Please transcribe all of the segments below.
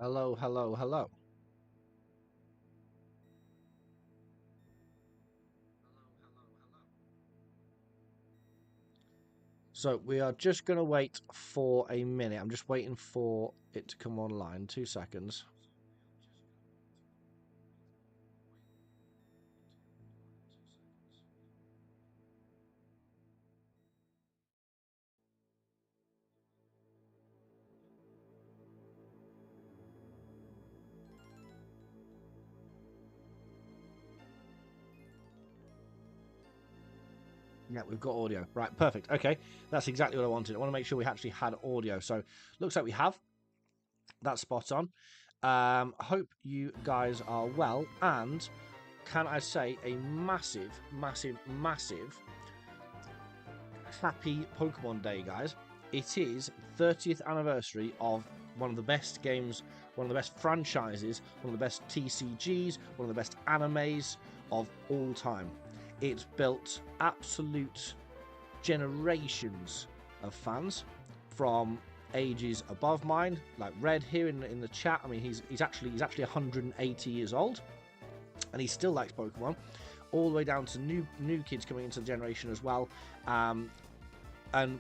Hello, hello, hello. So we are just going to wait for a minute. I'm just waiting for it to come online. 2 seconds. Yeah, we've got audio. Right, perfect. Okay, that's exactly what I wanted. I want to make sure we actually had audio. So looks like we have. That's spot on. Hope you guys are well. And can I say a massive, massive, massive happy Pokemon Day, guys. It is 30th anniversary of one of the best games, one of the best franchises, one of the best TCGs, one of the best animes of all time. It's built absolute generations of fans from ages above mine, like Red here in the chat. I mean, he's actually 180 years old, and he still likes Pokemon. All the way down to new kids coming into the generation as well. And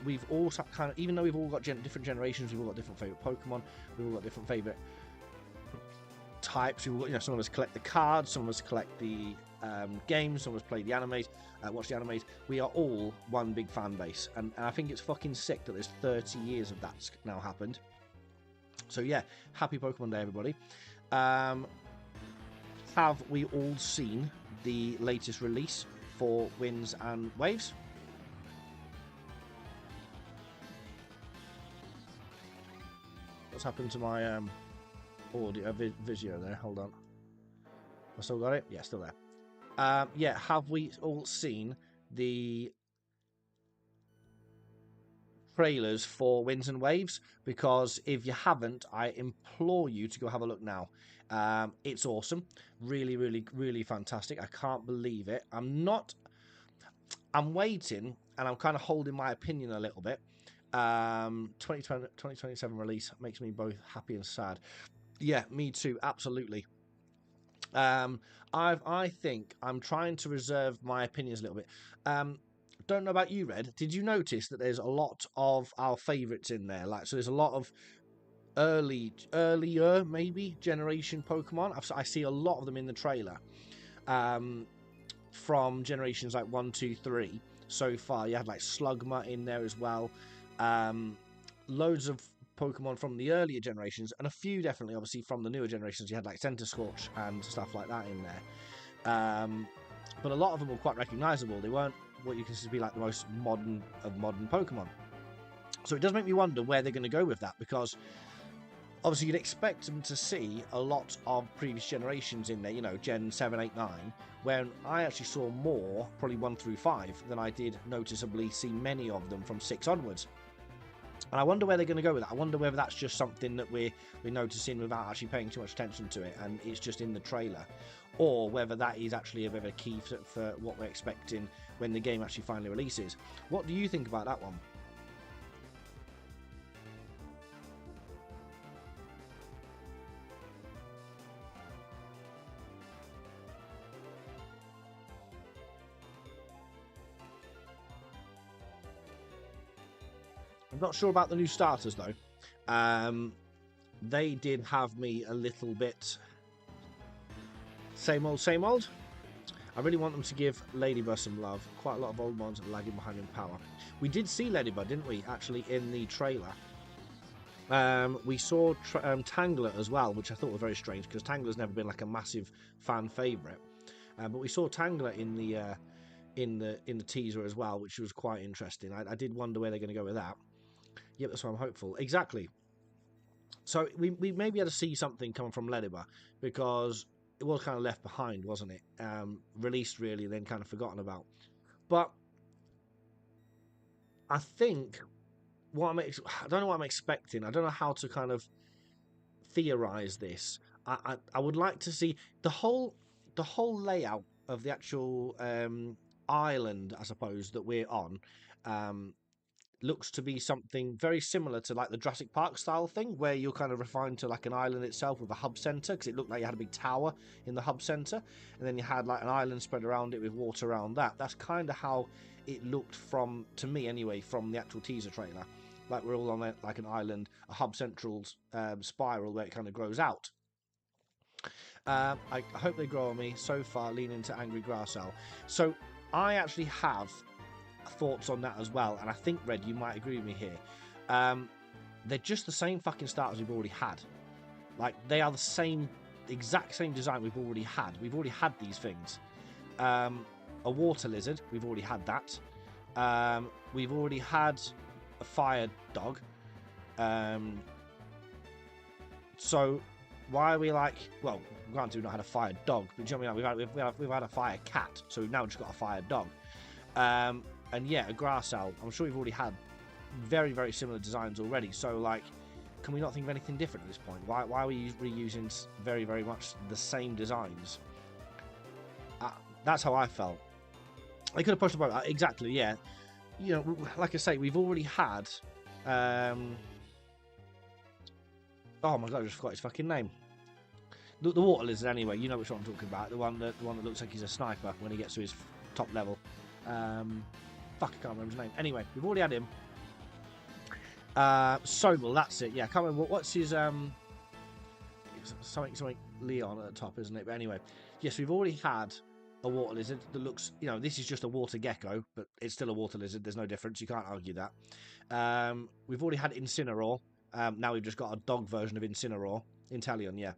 we've all kind of, even though we've all got different generations, we've all got different favorite Pokemon, we've all got different favorite types. We've got, some of us collect the cards, some of us collect the games, some of us play the animes, watch the animes. We are all one big fan base, and I think it's fucking sick that there's 30 years of that's now happened. So yeah, happy Pokemon Day, everybody. Have we all seen the latest release for Winds and Waves? What's happened to my audio video there? Hold on. I still got it? Yeah, still there. Yeah, have we all seen the trailers for Winds and Waves? Because if you haven't, I implore you to go have a look now. It's awesome. Really, really, really fantastic. I can't believe it. I'm waiting and I'm kind of holding my opinion a little bit. 2027 release makes me both happy and sad. Yeah, me too. Absolutely. Um, I think I'm trying to reserve my opinions a little bit. Don't know about you, Red. Did you notice that there's a lot of our favourites in there? Like, so there's a lot of earlier maybe generation Pokemon. I see a lot of them in the trailer. Um, from generations like 1, 2, 3 so far. You had like Slugma in there as well. Um, Loads of Pokemon from the earlier generations, and a few definitely, obviously, from the newer generations. You had like Scorch and stuff like that in there. But a lot of them were quite recognizable. They weren't what you consider to be like the most modern of modern Pokemon. So it does make me wonder where they're going to go with that, because obviously you'd expect them to see a lot of previous generations in there, Gen 7, 8, 9, when I actually saw more, probably 1 through 5, than I did noticeably see many of them from 6 onwards. And I wonder where they're going to go with that. I wonder whether that's just something that we're noticing without actually paying too much attention to it, and it's just in the trailer, or whether that is actually a bit of a key for what we're expecting when the game actually finally releases. What do you think about that one? I'm not sure about the new starters though. They did have me a little bit same old, same old. I really want them to give Ladybug some love. Quite a lot of old ones are lagging behind in power. We did see Ladybug, didn't we, actually, in the trailer. We saw Tangler as well, which I thought was very strange, because Tangler's never been like a massive fan favourite. But we saw Tangler in the teaser as well, which was quite interesting. I did wonder where they're going to go with that. Yep, that's why I'm hopeful. Exactly. So we may be able to see something coming from Ladybug, because it was kind of left behind, wasn't it? Released really, then kind of forgotten about. But I think I don't know what I'm expecting. I don't know how to kind of theorize this. I would like to see the whole layout of the actual island, I suppose, that we're on. Um, looks to be something very similar to like the Jurassic Park style thing, where you're kind of refined to like an island itself with a hub center, because it looked like you had a big tower in the hub center, and then you had like an island spread around it with water around that. That's kind of how it looked from, to me anyway, from the actual teaser trailer. Like we're all on like an island, a hub central spiral where it kind of grows out. I hope they grow on me. So far, lean into Angry Grass Owl. So I actually have thoughts on that as well, and I think, Red, you might agree with me here. They're just the same fucking starters we've already had. Like, they are the same, exact same design we've already had. We've already had these things. A water lizard, we've already had that. We've already had a fire dog. So why are we like, well, granted we've not had a fire dog, but you know what I mean? We've had a fire cat, so we've now just got a fire dog. And yeah, a grass owl. I'm sure we've already had very, very similar designs already. So like, can we not think of anything different at this point? Why are we reusing very, very much the same designs? That's how I felt. They could have pushed the boat. Exactly, yeah. You know, like I say, we've already had. Oh my god, I just forgot his fucking name. The water lizard, anyway. You know which one I'm talking about. The one that looks like he's a sniper when he gets to his top level. Fuck, I can't remember his name. Anyway, we've already had him. Sobel, that's it. Yeah, I can't remember what's his something Leon at the top, isn't it? But anyway, yes, we've already had a water lizard that looks, you know, this is just a water gecko, but it's still a water lizard. There's no difference. You can't argue that. We've already had Incineroar. Now we've just got a dog version of Incineroar. Inteleon, yeah.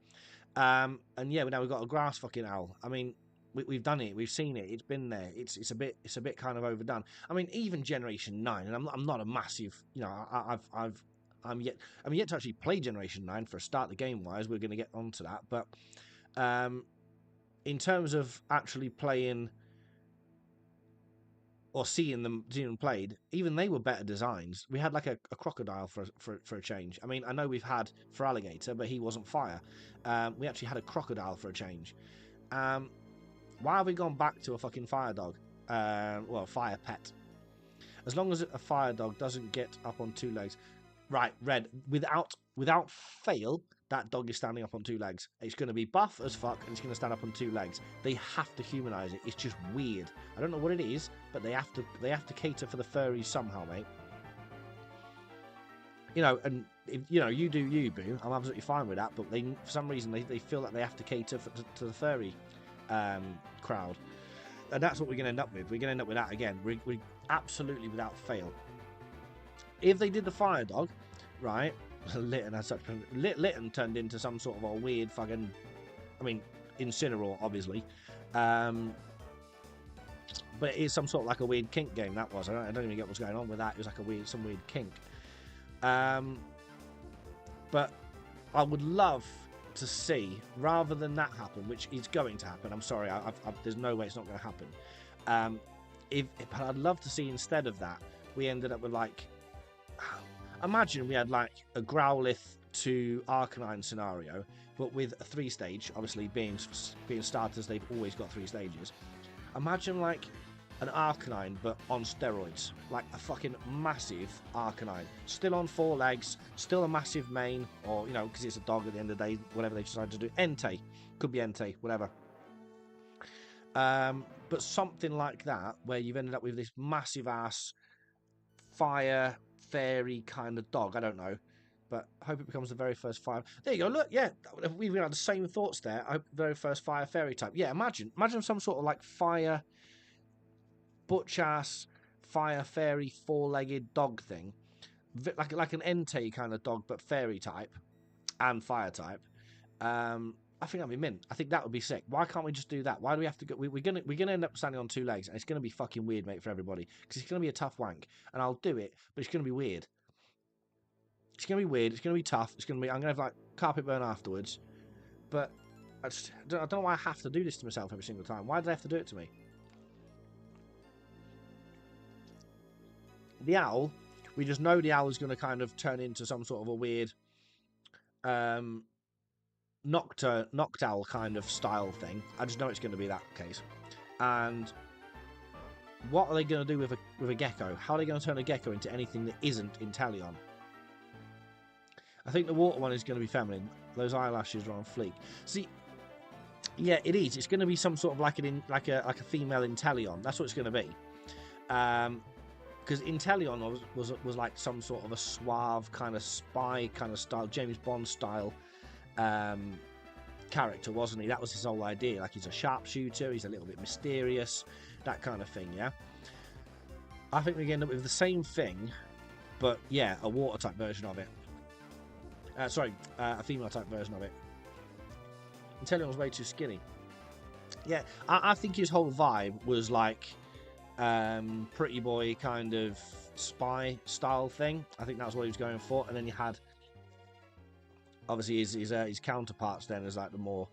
And yeah, now we've got a grass fucking owl. I mean, we've done it. We've seen it. It's been there. It's a bit kind of overdone. I mean, even Generation 9, and I'm not a massive, you know, I'm yet to actually play Generation 9 for a start the game wise. We're going to get onto that, but in terms of actually playing or seeing them played, even they were better designs. We had like a crocodile for a change. I mean, I know we've had Feraligatr, but he wasn't fire. We actually had a crocodile for a change. Why have we gone back to a fucking fire dog? Well, fire pet. As long as a fire dog doesn't get up on two legs. Right, Red, without fail, that dog is standing up on two legs. It's going to be buff as fuck, and it's going to stand up on two legs. They have to humanize it. It's just weird. I don't know what it is, but they have to cater for the furries somehow, mate. You know, and if, you know, you do you, boo. I'm absolutely fine with that. But for some reason, they feel like they have to cater to the furry crowd, and that's what we're going to end up with. We're going to end up with that again. We're absolutely without fail. If they did the fire dog, right? Litten as such. Litten turned into some sort of a weird fucking. I mean, Incineroar, obviously. But it is some sort of like a weird kink game. That was. I don't even get what's going on with that. It was like some weird kink. But I would love to see, rather than that happen, which is going to happen. I'm sorry. There's no way it's not going to happen. But I'd love to see instead of that, we ended up with like. Imagine we had like a Growlithe to Arcanine scenario, but with a 3-stage, obviously being starters, they've always got 3 stages. Imagine like an Arcanine, but on steroids, like a fucking massive Arcanine, still on 4 legs, still a massive mane, or, you know, because it's a dog at the end of the day, whatever they decide to do. Entei, could be Entei, whatever. But something like that, where you've ended up with this massive ass fire fairy kind of dog. I don't know, but I hope it becomes the very first fire. There you go. Look, yeah, we've had the same thoughts there. I hope the very first fire fairy type. Yeah, imagine some sort of like fire butch ass fire fairy 4-legged dog thing, like an Entei kind of dog, but fairy type and fire type. I think that'd be mint. I think that would be sick. Why can't we just do that? Why do we have to go? We're gonna end up standing on 2 legs, and it's gonna be fucking weird, mate, for everybody, because it's gonna be a tough wank, and I'll do it, but it's gonna be weird. It's gonna be weird. It's gonna be tough. I'm gonna have like carpet burn afterwards, but I don't know why I have to do this to myself every single time. Why do they have to do it to me? The owl, we just know the owl is gonna kind of turn into some sort of a weird, Noctowl kind of style thing. I just know it's going to be that case. And what are they going to do with a gecko? How are they going to turn a gecko into anything that isn't Inteleon? I think the water one is going to be feminine. Those eyelashes are on fleek. See, yeah, it is. It's going to be some sort of like a female Inteleon. That's what it's going to be. Because Inteleon was like some sort of a suave kind of spy kind of style, James Bond style character, wasn't he? That was his whole idea. Like, he's a sharpshooter, he's a little bit mysterious, that kind of thing. Yeah, I think we're going to end up with the same thing, but yeah, a water type version of it. A female type version of it. Inteleon was way too skinny. Yeah, I think his whole vibe was like pretty boy kind of spy style thing. I think that's what he was going for. And then you had obviously his counterparts then as like the more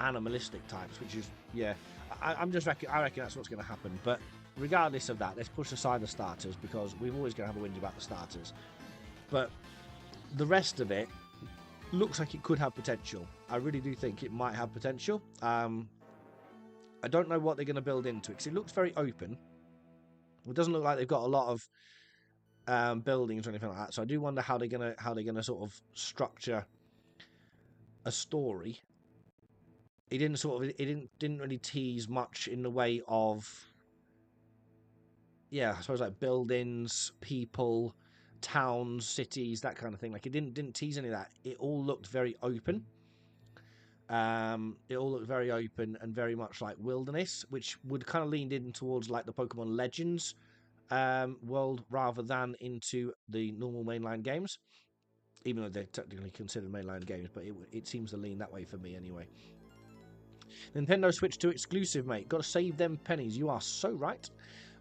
animalistic types, which is, yeah, I reckon that's what's going to happen. But regardless of that, let's push aside the starters, because we've always going to have a whinge about the starters. But the rest of it looks like it could have potential. I really do think it might have potential. I don't know what they're going to build into it, because it looks very open. It doesn't look like they've got a lot of buildings or anything like that. So I do wonder how they're gonna sort of structure a story. It didn't really tease much in the way of, yeah, I suppose like buildings, people, towns, cities, that kind of thing. Like, it didn't tease any of that. It all looked very open. It all looked very open and very much like wilderness, which would kind of lean in towards like the Pokemon Legends world rather than into the normal mainline games, even though they're technically considered mainline games, but it seems to lean that way for me anyway. Nintendo Switch 2 exclusive, mate. Got to save them pennies. You are so right.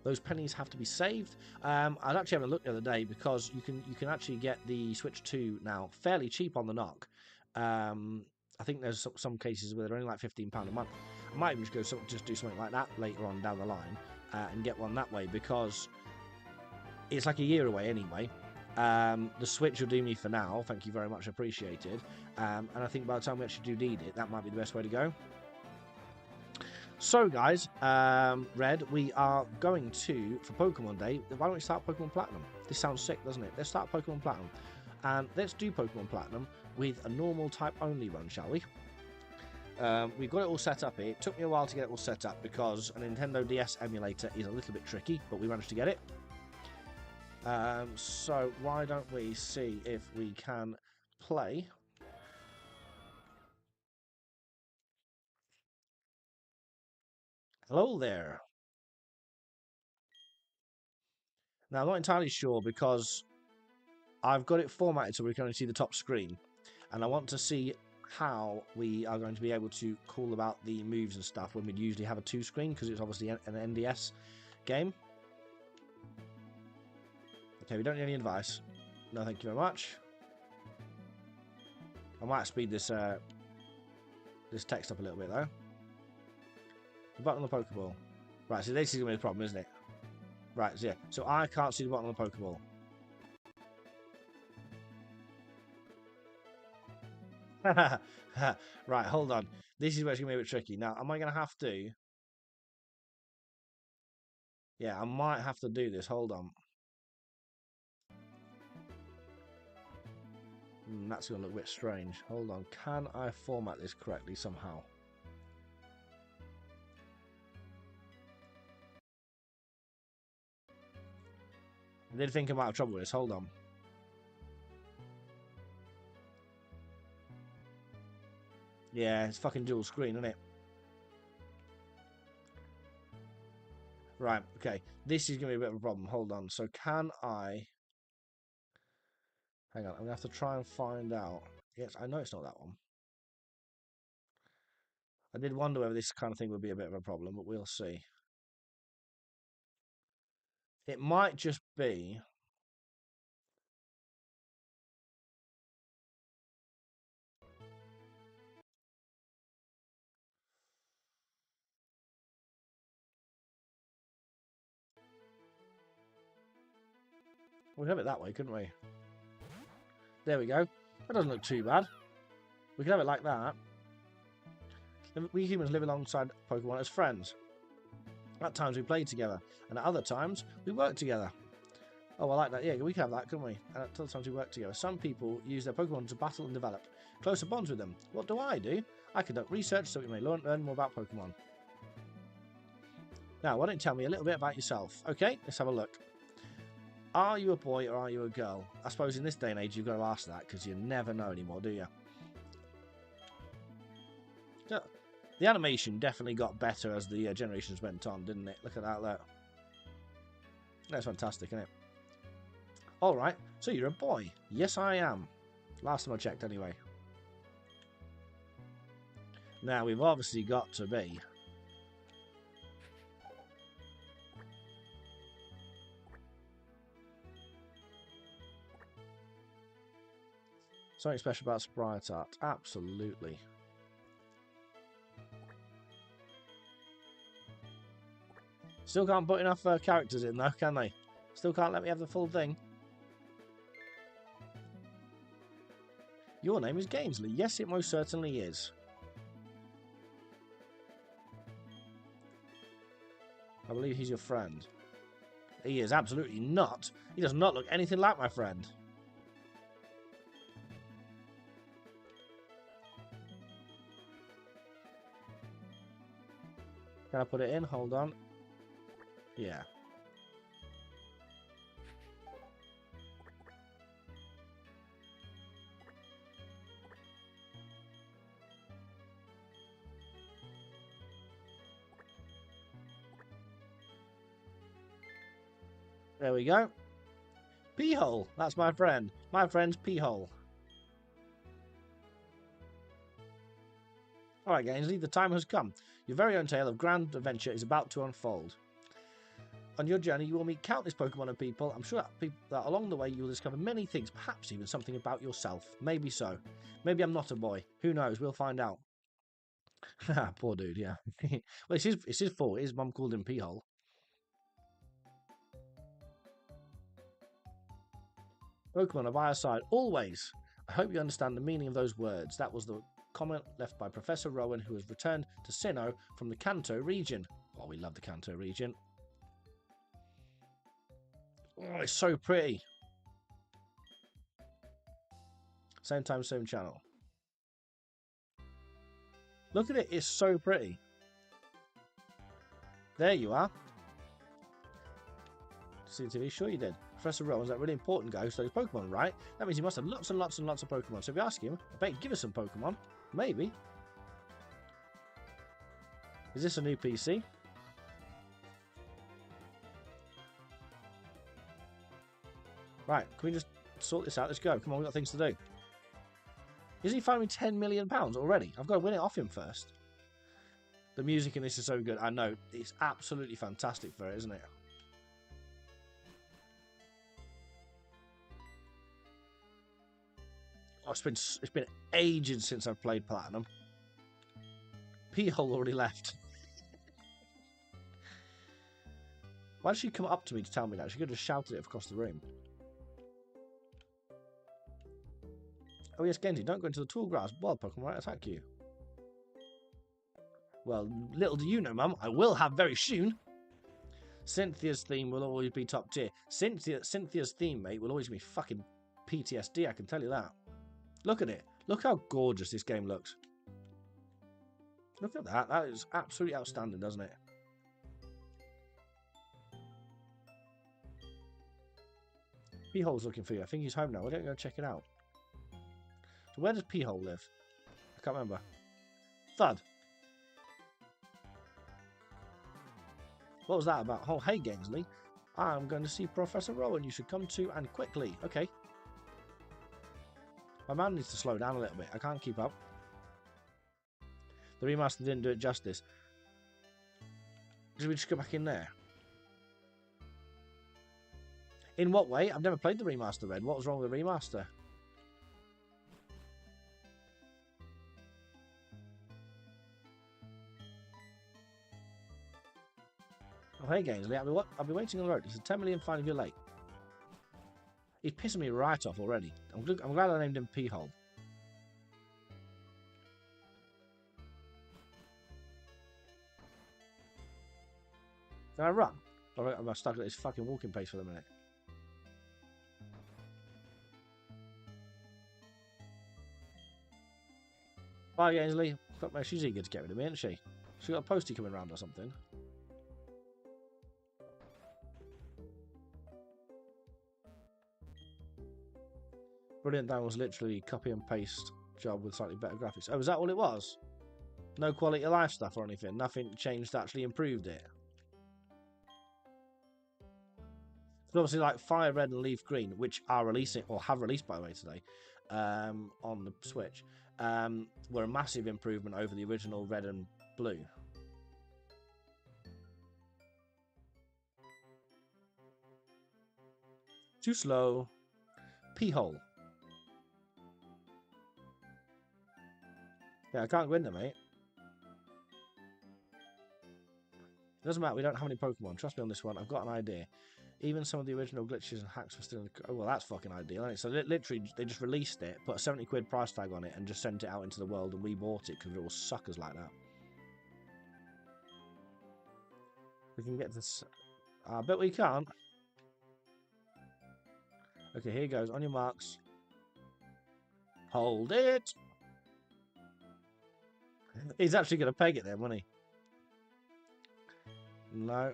Those pennies have to be saved. I was actually having a look the other day, because you can actually get the Switch 2 now fairly cheap on the knock. I think there's some cases where they're only like £15 a month. I might even just do something like that later on down the line and get one that way, because it's like a year away anyway. The Switch will do me for now. Thank you very much, appreciated. And I think by the time we actually do need it, that might be the best way to go. So guys, Red, we are going to, for Pokemon Day, why don't we start Pokemon Platinum? This sounds sick, doesn't it? Let's start Pokemon Platinum. And let's do Pokemon Platinum with a normal type only run, shall we? We've got it all set up here. It took me a while to get it all set up, because a Nintendo DS emulator is a little bit tricky, but we managed to get it. So why don't we see if we can play. Hello there. Now, I'm not entirely sure, because I've got it formatted so we can only see the top screen, and I want to see how we are going to be able to call about the moves and stuff when we'd usually have a 2-screen, because it's obviously an NDS game. Okay, we don't need any advice. No, thank you very much. I might speed this this text up a little bit though. The button on the Pokeball. Right, so this is going to be the problem, isn't it? Right, so yeah. So I can't see the button on the Pokeball. Right, hold on. This is where it's going to be a bit tricky. Now, am I going to have to... Yeah, I might have to do this. Hold on. That's going to look a bit strange. Hold on. Can I format this correctly somehow? I did think I might have trouble with this. Hold on. Yeah, it's fucking dual screen, isn't it? Right, okay. This is going to be a bit of a problem. Hold on. So can I... Hang on, I'm going to have to try and find out. Yes, I know it's not that one. I did wonder whether this kind of thing would be a bit of a problem, but we'll see. It might just be... We could have it that way, couldn't we? There we go. That doesn't look too bad. We could have it like that. We humans live alongside Pokemon as friends. At times we played together, and at other times we worked together. Oh, I like that. Yeah, we could have that, couldn't we? And at other times we work together. Some people use their Pokemon to battle and develop closer bonds with them. What do? I conduct research so we may learn more about Pokemon. Now, why don't you tell me a little bit about yourself? Okay, let's have a look. Are you a boy or are you a girl? I suppose in this day and age you've got to ask that because you never know anymore, do you? The animation definitely got better as the generations went on, didn't it? Look at that there. That's fantastic, isn't it? Alright, so you're a boy. Yes, I am. Last time I checked, anyway. Now, we've obviously got to be... something special about sprite art. Absolutely. Still can't put enough characters in, though, can they? Still can't let me have the full thing. Your name is Gainsley. Yes, it most certainly is. I believe he's your friend. He is absolutely not. He does not look anything like my friend. Can I put it in? Hold on. Yeah. There we go. P-hole. That's my friend. My friend's P-hole. Alright, Gainsley, the time has come. Your very own tale of grand adventure is about to unfold. On your journey, you will meet countless Pokemon and people. I'm sure that along the way you will discover many things, perhaps even something about yourself. Maybe so. Maybe I'm not a boy. Who knows? We'll find out. Poor dude, yeah. Well, it's his fault. His mum called him P-hole. Pokemon are by our side, always. I hope you understand the meaning of those words. That was the comment left by Professor Rowan, who has returned to Sinnoh from the Kanto region. Oh, we love the Kanto region. Oh, it's so pretty. Same time, same channel. Look at it, it's so pretty. There you are. CTV, sure you did. Professor Rowan's that really important guy who studies Pokemon, right? That means he must have lots and lots and lots of Pokemon. So if you ask him, I bet he'd give us some Pokemon. Maybe. Is this a new PC? Right, can we just sort this out? Let's go. Come on, we've got things to do. Isn't he finally £10 million already? I've got to win it off him first. The music in this is so good. I know. It's absolutely fantastic for it, isn't it? Oh, it's been ages since I've played Platinum. P-hole already left. Why did she come up to me to tell me that? She could have shouted it across the room. Oh yes, Genji, don't go into the tall grass. Wild Pokemon might attack you. Well, little do you know, Mum, I will have very soon. Cynthia's theme will always be top tier. Cynthia's theme, mate, will always be fucking PTSD, I can tell you that. Look at it. Look how gorgeous this game looks. Look at that. That is absolutely outstanding, doesn't it? P-hole's looking for you. I think he's home now. Why don't you go check it out? So where does P-hole live? I can't remember. Thud. What was that about? Oh, hey, Gainsley. I'm going to see Professor Rowan. You should come too, and quickly. Okay. My man needs to slow down a little bit. I can't keep up. The remaster didn't do it justice. Should we just go back in there? In what way? I've never played the remaster, Red. What was wrong with the remaster? Oh, hey, Gainsley. I'll be waiting on the road. It's a 10 million fine if you're late. He's pissing me right off already. I'm glad I named him P-hole. Can I run? Or am I stuck at this fucking walking pace for the minute? Bye, Ainsley. Fuck man, she's eager to get rid of me, isn't she? She got a postie coming round or something. Brilliant. That was literally copy and paste job with slightly better graphics. Oh, is that all it was? No quality of life stuff or anything? Nothing changed to actually improved it? So obviously, like Fire Red and Leaf Green, which are releasing, or have released by the way today, on the Switch, were a massive improvement over the original Red and Blue. Too slow. P-hole. Yeah, I can't go in there, mate. It doesn't matter, we don't have any Pokemon. Trust me on this one, I've got an idea. Even some of the original glitches and hacks were still in the... Oh, well, that's fucking ideal, isn't it? So literally, they just released it, put a 70 quid price tag on it, and just sent it out into the world, and we bought it because we're all suckers like that. We can get this... I bet we can't. Okay, here goes. On your marks. Hold it! He's actually going to peg it then, wasn't he? No.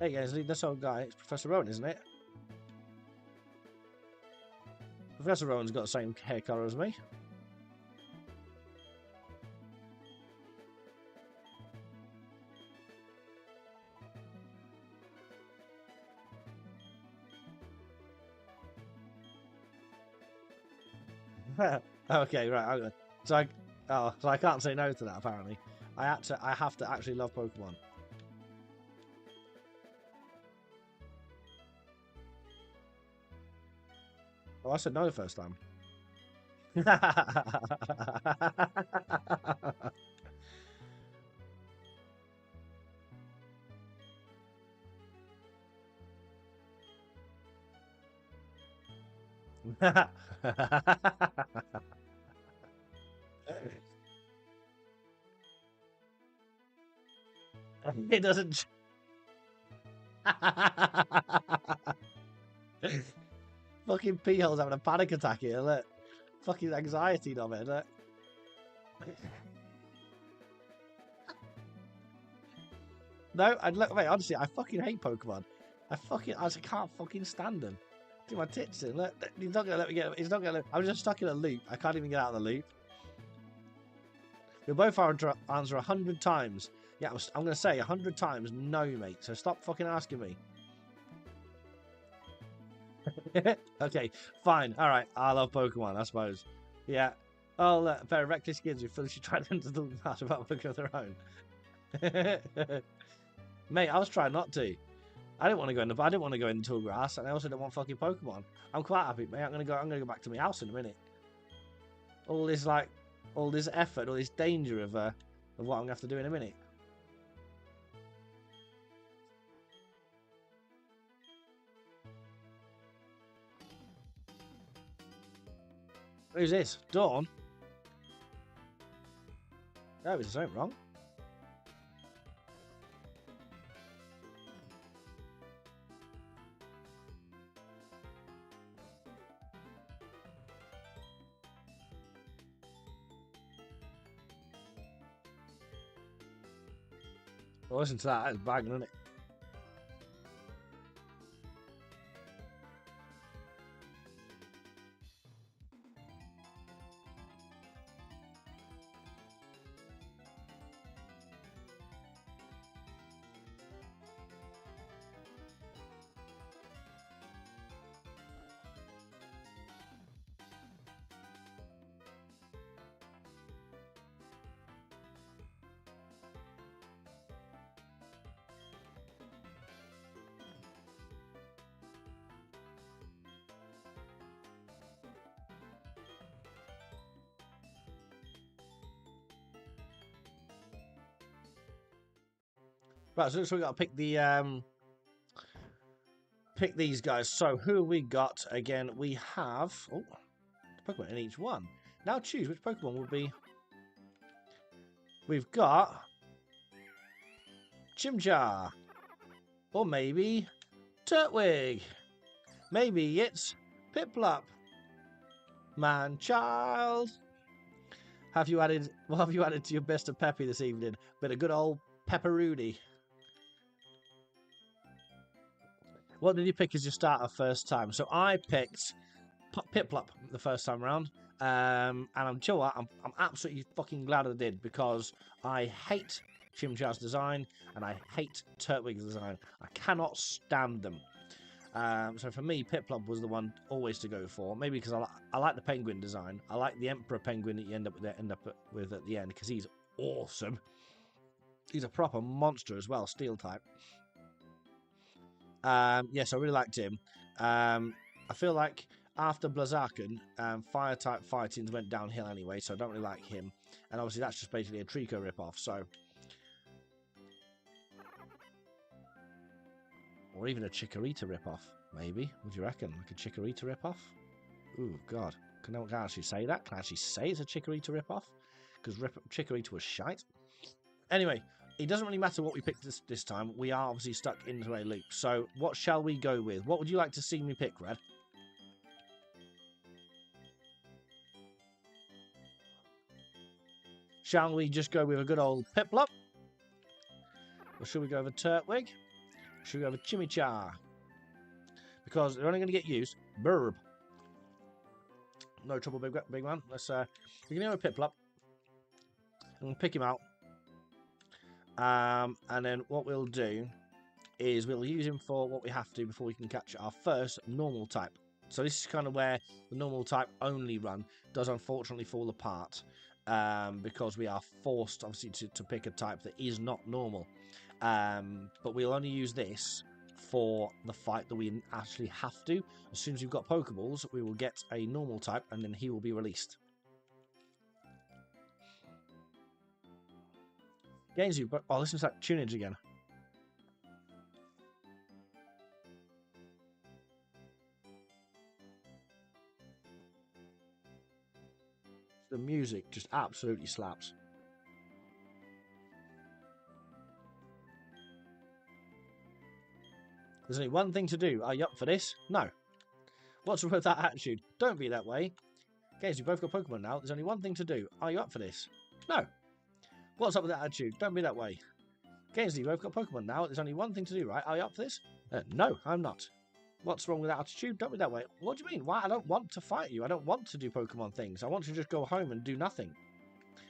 Hey guys, this old guy, it's Professor Rowan, isn't it? Professor Rowan's got the same hair colour as me. Okay, right. So I can't say no to that. Apparently, I have to actually love Pokemon. Oh, I said no the first time. It doesn't. Fucking P-hole's having a panic attack here, look. Fucking anxiety of it, look. No, wait, honestly, I fucking hate Pokemon. I can't fucking stand them. Do my tits in, look. He's not gonna let me get, he's not gonna let, I'm just stuck in a loop. I can't even get out of the loop. You'll both answer 100 times. Yeah, I'm gonna say 100 times no, mate, so stop fucking asking me. Okay, fine. All right, I love Pokemon, I suppose. Yeah. Oh, look, a pair of reckless kids who foolishly tried into the matter about working of their own. Mate, I was trying not to. I didn't want to go in the tall grass, and I also don't want fucking Pokemon. I'm quite happy, mate. I'm gonna go back to my house in a minute. All this effort, all this danger of what I'm gonna have to do in a minute. Who's this? Dawn? No, there's something wrong. Well, listen to that. That's banging, isn't it? Right, so we got to pick these guys. So who we got again? We have Pokemon in each one. Now choose which Pokemon would be We've got Chimchar. Or maybe Turtwig. Maybe it's Piplup. Man child. What have you added to your best of Peppy this evening? Bit of good old pepperoni. What did you pick as your starter first time? So I picked Piplup the first time around. And I'm chill. I'm absolutely fucking glad I did, because I hate Chimchar's design and I hate Turtwig's design. I cannot stand them. So for me, Piplup was the one always to go for. Maybe because I like the penguin design. I like the Emperor penguin that you end up with at the end, because he's awesome. He's a proper monster as well, steel type. Yes, I really liked him. I feel like after Blaziken, fire type fightings went downhill anyway, so I don't really like him. And obviously that's just basically a Trico ripoff, so. Or even a Chikorita ripoff, maybe. Would you reckon? Like a Chikorita ripoff? Ooh, God. Can I actually say that? Can I actually say it's a Chikorita ripoff? Because Chikorita was shite. Anyway, it doesn't really matter what we pick this time. We are obviously stuck into a loop. So what shall we go with? What would you like to see me pick, Red? Shall we just go with a good old Piplup? Or should we go with a Turtwig? Should we go with Chimichar? Because they're only going to get used. Burb. No trouble, big man. Let's we can go with Piplup. And we'll pick him out. And then what we'll do is we'll use him for what we have to before we can catch our first normal type. So this is kind of where the normal type only run does unfortunately fall apart. Because we are forced, obviously, to pick a type that is not normal. But we'll only use this for the fight that we actually have to. As soon as we've got Pokeballs, we will get a normal type, and then he will be released. Gainsy, but oh, listen to that tunage again. The music just absolutely slaps. There's only one thing to do. Are you up for this? No. What's wrong with that attitude? Don't be that way. Guys, you both got Pokemon now. There's only one thing to do. Are you up for this? No. What's up with that attitude? Don't be that way. Gainsy, you both got Pokemon now. There's only one thing to do, right? Are you up for this? No, I'm not. What's wrong with that attitude? Don't be that way. What do you mean? Why? I don't want to fight you. I don't want to do Pokemon things. I want to just go home and do nothing.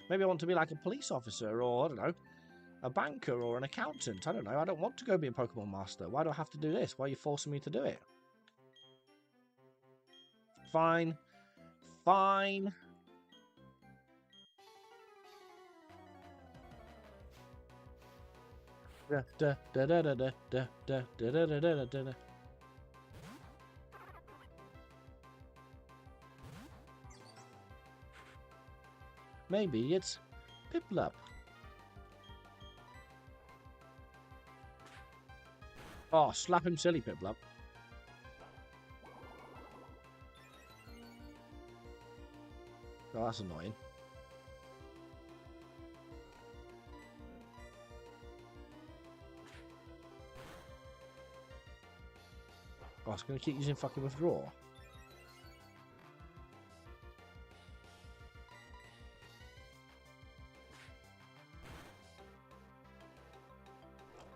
Maybe I want to be like a police officer, or, I don't know, a banker or an accountant. I don't know. I don't want to go be a Pokemon master. Why do I have to do this? Why are you forcing me to do it? Fine. Fine. Maybe it's Piplup. Oh, slap him silly, Piplup. Oh, that's annoying. Oh, it's going to keep using fucking withdraw.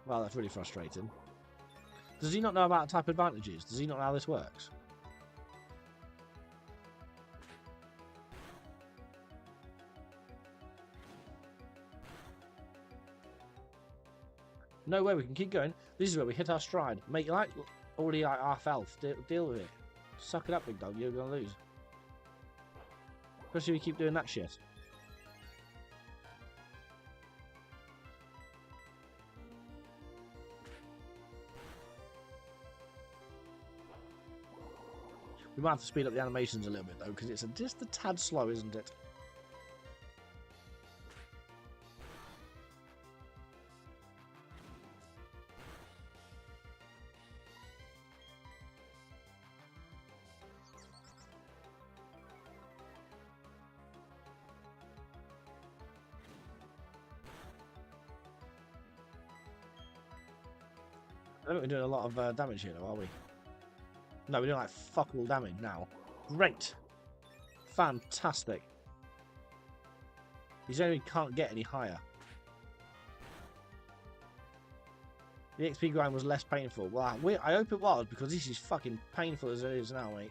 Well, that's really frustrating. Does he not know about type advantages? Does he not know how this works? No way, we can keep going. This is where we hit our stride. Mate, you're like already like half health. Deal with it. Suck it up, big dog. You're going to lose. Especially if you keep doing that shit. We might have to speed up the animations a little bit, though, because it's just a tad slow, isn't it? I don't think we're doing a lot of damage here, though, are we? No, we're doing like fuck all damage now. Great. Fantastic. He's only can't get any higher. The XP grind was less painful. Well, I hope it was, because this is fucking painful as it is now, mate.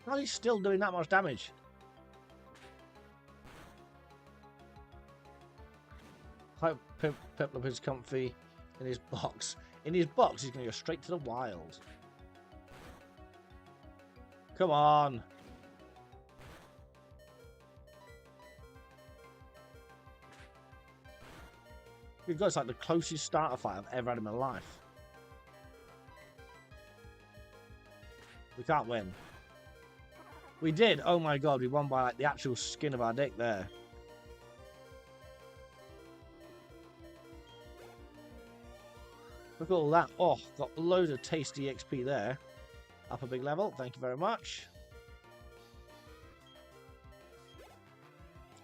How is he still doing that much damage? Hope Piplup is comfy in his box. In his box, he's going to go straight to the wild. Come on. We've got like the closest starter fight I've ever had in my life. We can't win. We did. Oh my god, we won by like the actual skin of our dick there. Look at all that. Oh, got loads of tasty XP there. Up a big level. Thank you very much.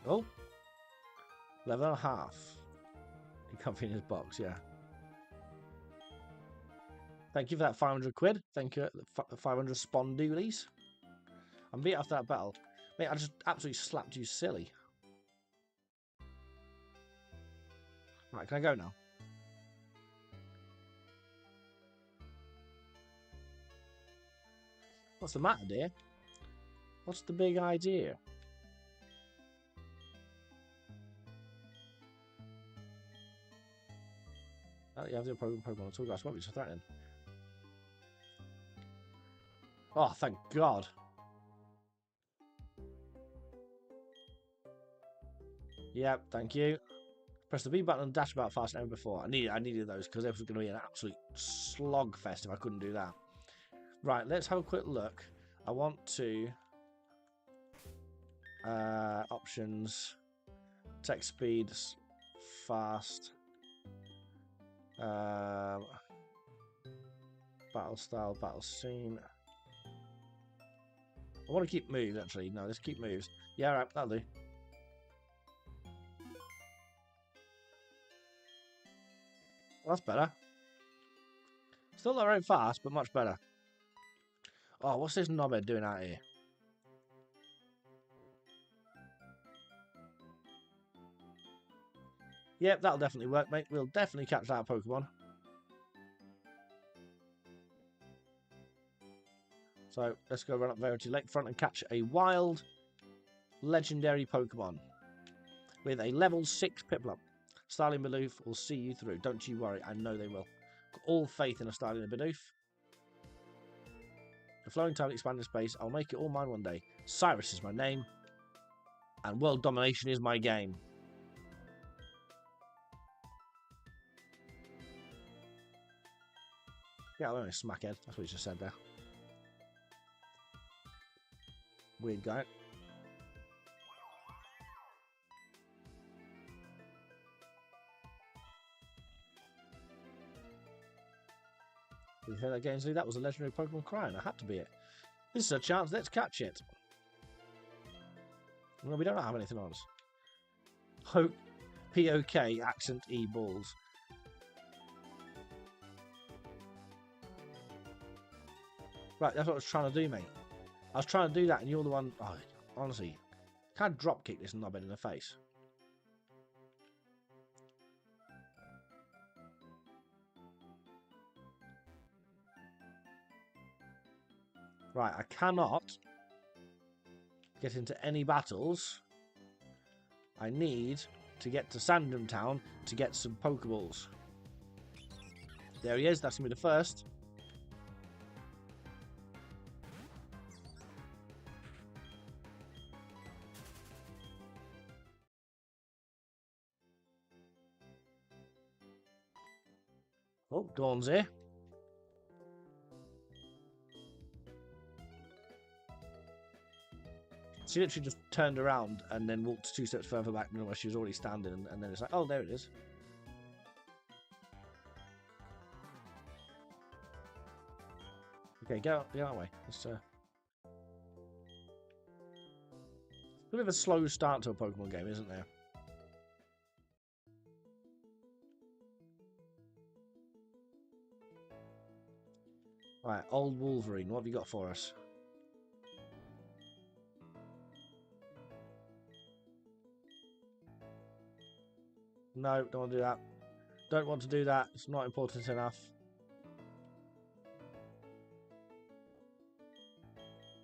Oh. Level and a half. He can't fit in his box, yeah. Thank you for that 500 quid. Thank you. 500 spondoolies. I'm beat after that battle. Mate, I just absolutely slapped you silly. Right, can I go now? What's the matter, dear? What's the big idea? You have the Pokemon Tool Grass won't be so threatening. Oh, thank God. Yep, thank you. Press the B button and dash about faster than ever before. I needed those because it was going to be an absolute slogfest if I couldn't do that. Right, let's have a quick look. I want to options, text speed, fast, battle style, battle scene. I want to keep moves actually. No, let's keep moves. Yeah, right, that'll do. Well, that's better. Still not very fast, but much better. Oh, what's this knobhead doing out here? Yep, that'll definitely work, mate. We'll definitely catch that Pokemon. So let's go run up Verity Lakefront and catch a wild legendary Pokemon with a level 6 Piplup. Starling Bidoof will see you through. Don't you worry, I know they will. Got all faith in a Starling Bidoof. The flowing time, expanding space. I'll make it all mine one day. Cyrus is my name, and world domination is my game. Yeah, I'm only a smackhead. That's what he just said there. Weird guy. Did you hear that, Gamesley? That was a legendary Pokemon crying. I had to be it. This is a chance. Let's catch it. Well, we don't have anything on us. POK accent E balls. Right, that's what I was trying to do, mate. I was trying to do that, and you're the one. Oh, honestly, can't drop kick this knobhead in the face. Right, I cannot get into any battles. I need to get to Sandom Town to get some Pokeballs. There he is. That's going to be the first. Oh, Dawn's here. She literally just turned around and then walked 2 steps further back than where she was already standing, and then it's like, oh, there it is. Okay, get out the way. It's a bit of a slow start to a Pokemon game, isn't there? Right, old Wolverine, what have you got for us? No, don't want to do that. Don't want to do that. It's not important enough.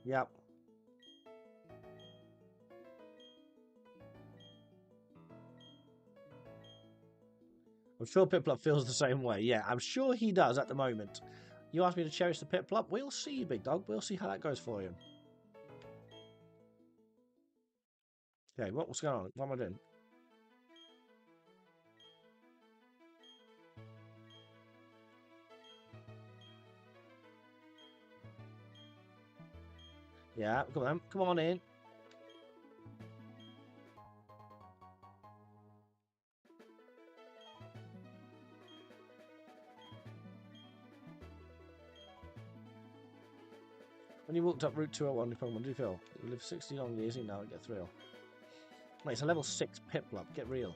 Yep. I'm sure Piplup feels the same way. Yeah, I'm sure he does at the moment. You asked me to cherish the Piplup. We'll see, big dog. We'll see how that goes for you. Okay, what's going on? What am I doing? Yeah, come on, come on in. When you walked up Route 201 in Pokemon, do you feel? You live 60 long years, you now get thrill. Mate, it's a level 6 Piplup. Get real.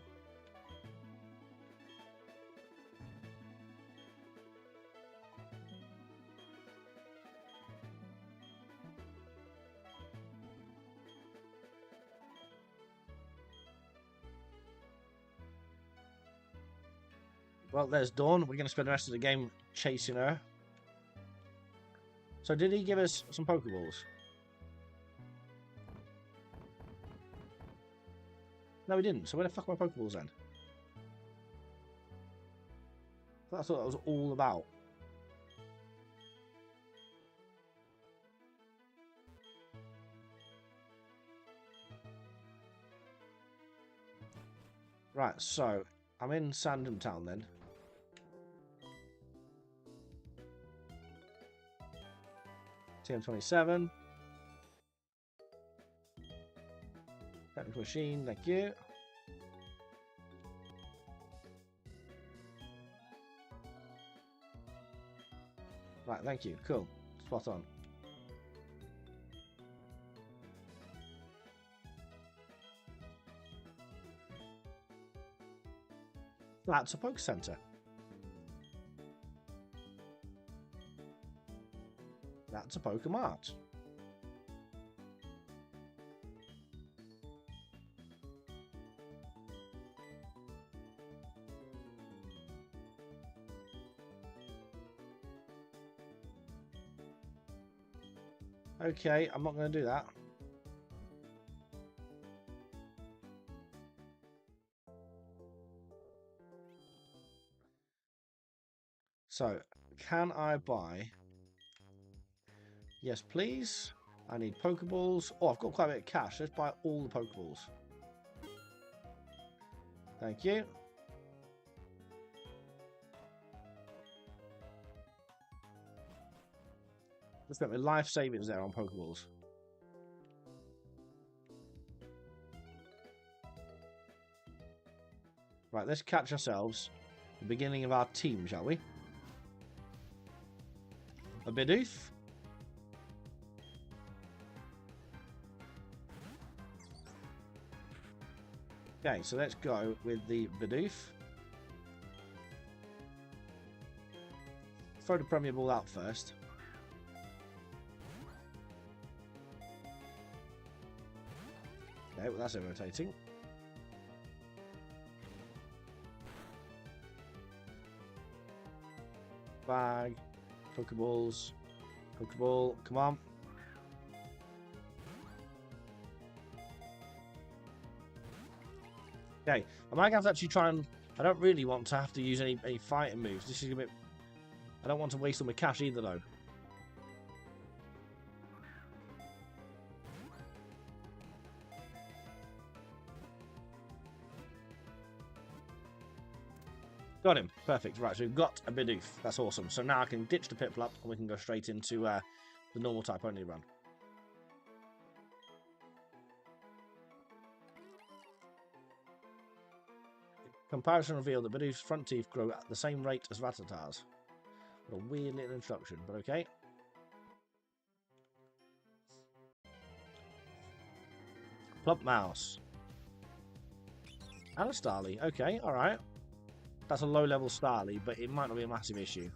Well, there's Dawn. We're going to spend the rest of the game chasing her. So did he give us some Pokeballs? No, he didn't. So where the fuck are my Pokeballs then? That's what that was all about. Right, so I'm in Sandom Town then. TM27. Technical machine, thank you. Right, thank you. Cool. Spot on. That's a Poke Center. That's a Pokemart. Okay, I'm not going to do that. So, can I buy... Yes, please. I need Pokeballs. Oh, I've got quite a bit of cash. Let's buy all the Pokeballs. Thank you. Let's spend my life savings there on Pokeballs. Right, let's catch ourselves the beginning of our team, shall we? A Bidoof. Okay, so let's go with the Bidoof. Throw the Premier Ball out first. Okay, well that's irritating. Bag. Pokeballs. Pokeball, come on. Okay, I might have to actually try and... I don't really want to have to use any fighting moves. This is a bit... I don't want to waste all my cash either, though. Got him. Perfect. Right, so we've got a Bidoof. That's awesome. So now I can ditch the Piplup and we can go straight into the normal type only run. Comparison revealed that Bidoof's front teeth grow at the same rate as Rattatar's. What a weird little introduction, but okay. Plump Mouse. And a Starly. Okay, alright. That's a low-level Starly, but it might not be a massive issue.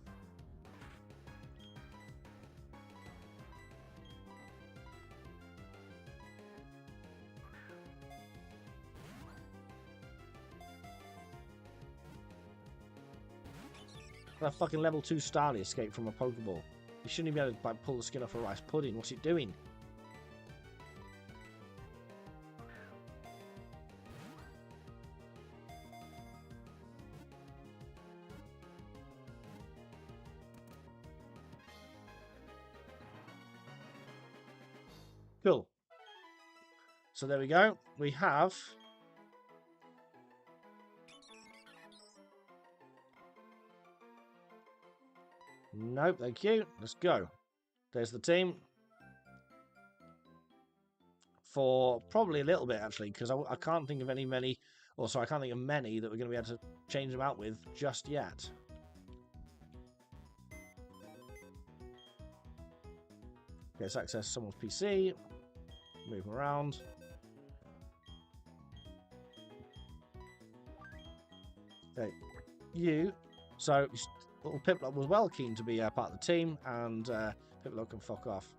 That fucking level 2 Starly escaped from a Pokeball. You shouldn't even be able to like, pull the skin off a rice pudding. What's it doing? Cool. So there we go. We have... Nope, thank you. Let's go. There's the team. For probably a little bit, actually, because I can't think of I can't think of many that we're going to be able to change them out with just yet. Okay, let's access someone's PC. Move them around. Okay, you. So... Little Piplup was well keen to be part of the team, and Piplup can fuck off.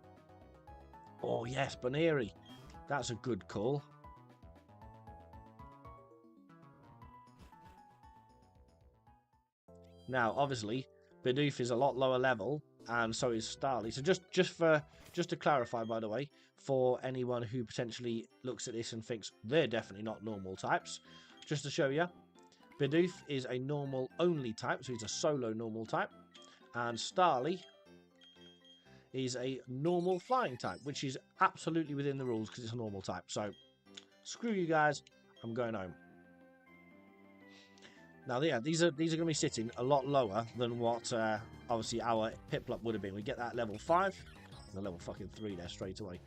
Oh yes, Baneri. That's a good call. Now, obviously, Bidoof is a lot lower level, and so is Starly. So just to clarify, by the way, for anyone who potentially looks at this and thinks they're definitely not normal types, just to show you. Bidoof is a normal only type, so he's a solo normal type. And Starly is a normal flying type, which is absolutely within the rules because it's a normal type. So, screw you guys, I'm going home. Now, yeah, these are going to be sitting a lot lower than what obviously our Piplup would have been. We get that level 5, and the level fucking 3 there straight away.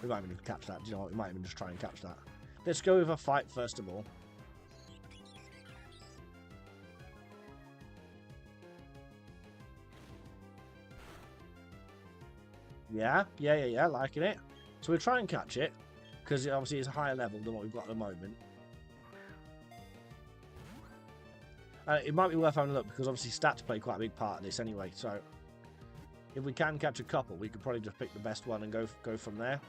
We might even catch that. Do you know what? We might even just try and catch that. Let's go with a fight first of all. Yeah, liking it. So we'll try and catch it, because it obviously is a higher level than what we've got at the moment. It might be worth having a look, because obviously stats play quite a big part of this anyway, so if we can catch a couple, we could probably just pick the best one and go from there.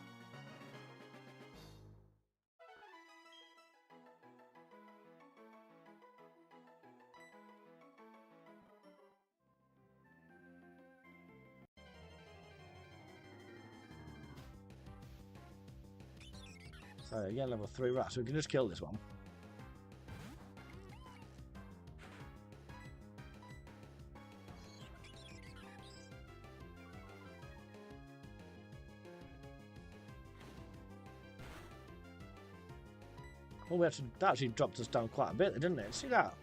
So again, level 3, right, so we can just kill this one. Oh, that actually dropped us down quite a bit, didn't it? See that?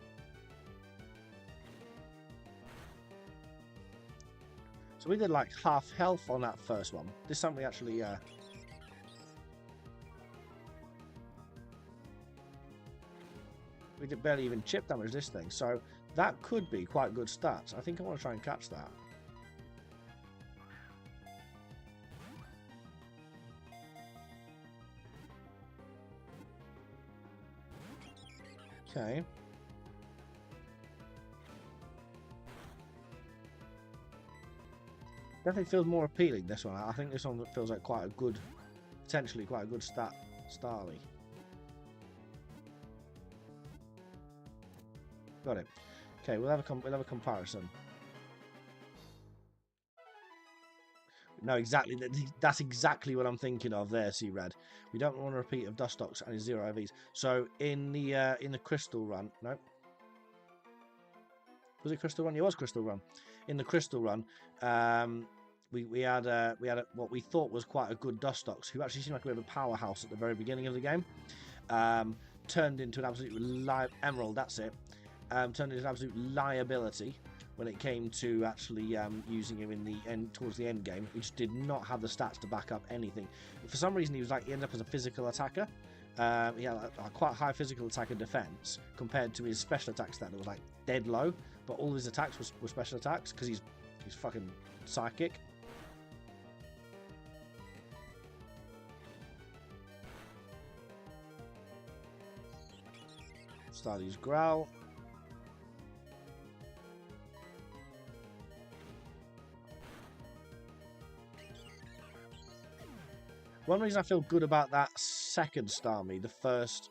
So we did like half health on that first one. This time we actually... we did barely even chip damage this thing, so that could be quite good stats. I think I want to try and catch that. Okay. Definitely feels more appealing, this one. I think this one feels like quite a good, potentially quite a good stat, Starly. Got it. Okay, we'll have a comparison. No, exactly. That's exactly what I'm thinking of there, C-Red. We don't want a repeat of Dustox and his 0 IVs. So in the Crystal Run, no. Was it Crystal Run? Yeah, it was Crystal Run. In the Crystal Run, we had what we thought was quite a good Dustox, who actually seemed like a bit of a powerhouse at the very beginning of the game. Turned into an absolute Emerald. That's it. Turned into an absolute liability when it came to actually using him in the end, towards the end game. He just did not have the stats to back up anything. For some reason, he ended up as a physical attacker, He had a quite high physical attack and defense compared to his special attack stat that was like dead low, but all his attacks were special attacks because he's fucking psychic. Starly's Growl. One reason I feel good about that second Starmie, the first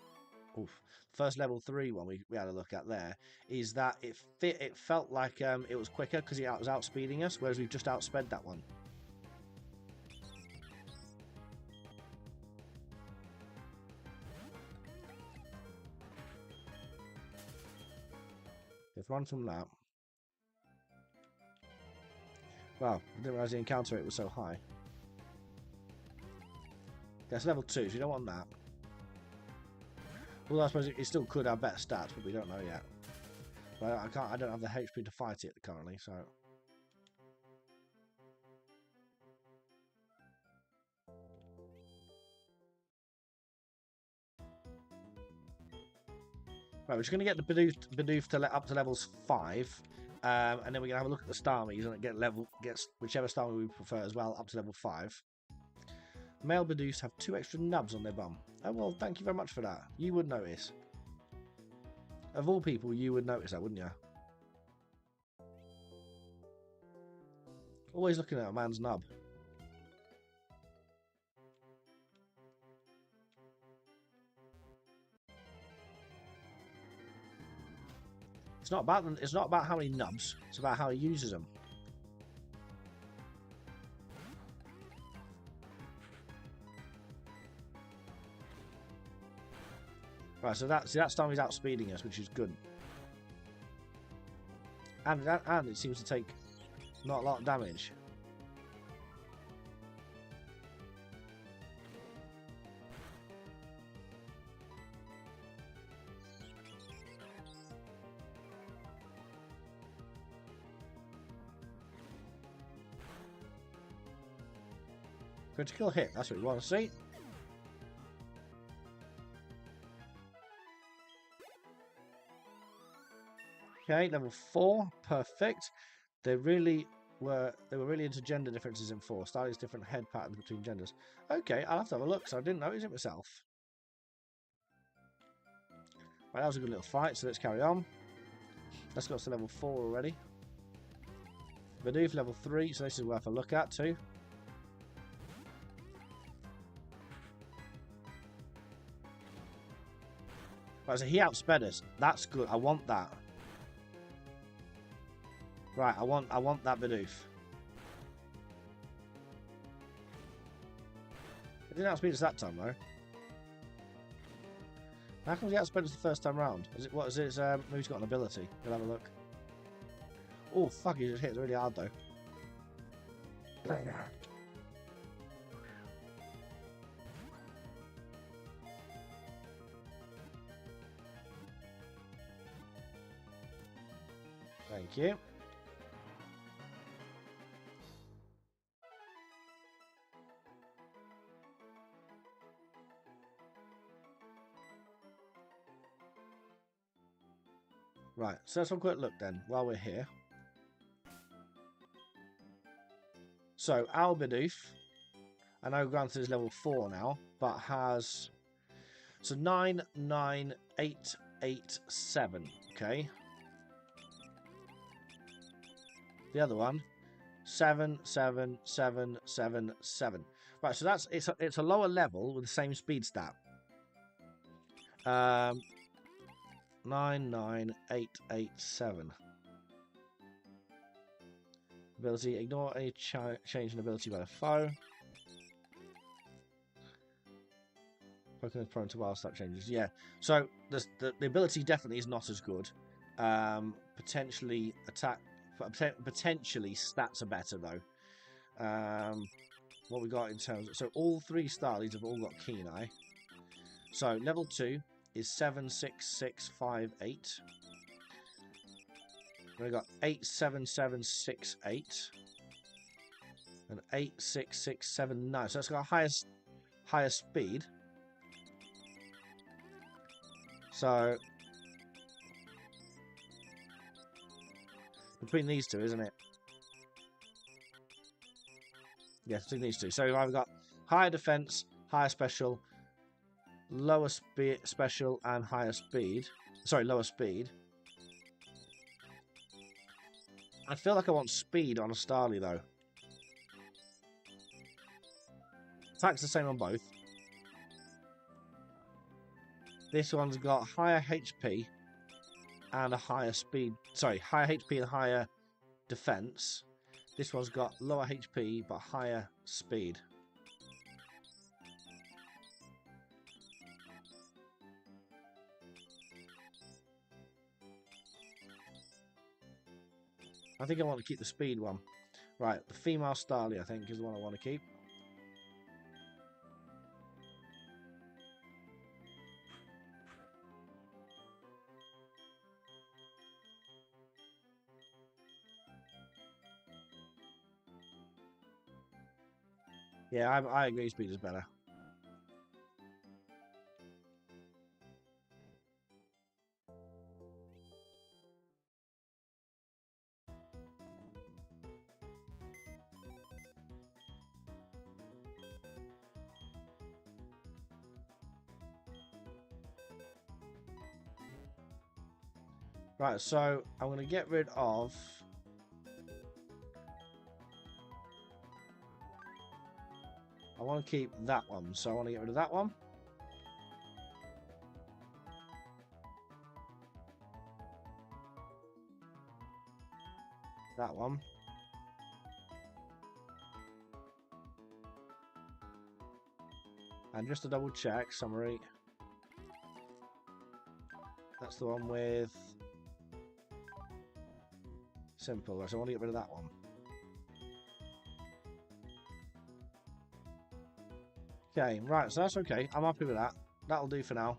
level 3 one we had a look at there, is that it felt like it was quicker because it was outspeeding us, whereas we've just outsped that one. Let's run from that. Wow, I didn't realise the encounter rate was so high. That's level 2, so you don't want that. Well, I suppose it still could have better stats, but we don't know yet. But I don't have the HP to fight it currently, so. Right, we're just going to get the Bidoof to up to levels 5, and then we're going to have a look at the Starmies and gets whichever Starmie we prefer as well up to level 5. Male Bidoofs have 2 extra nubs on their bum. Oh well, thank you very much for that. You would notice. Of all people, you would notice that, wouldn't you? Always looking at a man's nub. It's not about how many nubs. It's about how he uses them. Right, so that Starmie's outspeeding us, which is good. And it seems to take not a lot of damage. Critical hit, that's what we want to see. Okay, level 4, perfect. They were really into gender differences in 4. Starly's different head patterns between genders. Okay, I'll have to have a look, so I didn't notice it myself. Right, that was a good little fight, so let's carry on. Let's go to level 4 already. Bidoof level 3, so this is worth a look at too. Right, so he outsped us. That's good. I want that. Right, I want that Bidoof. It didn't outspeed us that time though. How come he outsped us the first time round? Maybe he's got an ability. We'll have a look. Oh fuck, he just hit really hard though. Thank you. Right, so let's have a quick look then, while we're here. So, our Bidoof, I know granted is level 4 now, but has... So, 9, 9, 8, 8, 7, okay? The other one, 7, 7, 7, 7, 7. Right, so it's a lower level with the same speed stat. 9, 9, 8, 8, 7. Ability, ignore any change in ability by the foe. Pokemon is prone to wild stat changes. Yeah, so the ability definitely is not as good. Potentially stats are better though. What we got in terms of, so all 3 Starlies have all got Keen Eye. So level 2 is 7, 6, 6, 5, 8. We've got 8, 7, 7, 6, 8. And 8, 6, 6, 7, 9. So it's got a higher speed. So between these two, isn't it? Yeah, between these two. So I've got higher defense, higher special, lower special, and higher speed. Sorry, lower speed. I feel like I want speed on a Starly though. Attack's the same on both. This one's got higher HP and a higher speed. Sorry, higher HP and higher defense. This one's got lower HP but higher speed. I think I want to keep the speed one. Right, the female Starly, I think, is the one I want to keep. Yeah, I agree speed is better. Right, so I'm going to get rid of... I want to keep that one, so I want to get rid of that one. That one. And just to double check, summary. That's the one with... Simple, so I want to get rid of that one. Okay, right, so that's okay. I'm happy with that. That'll do for now.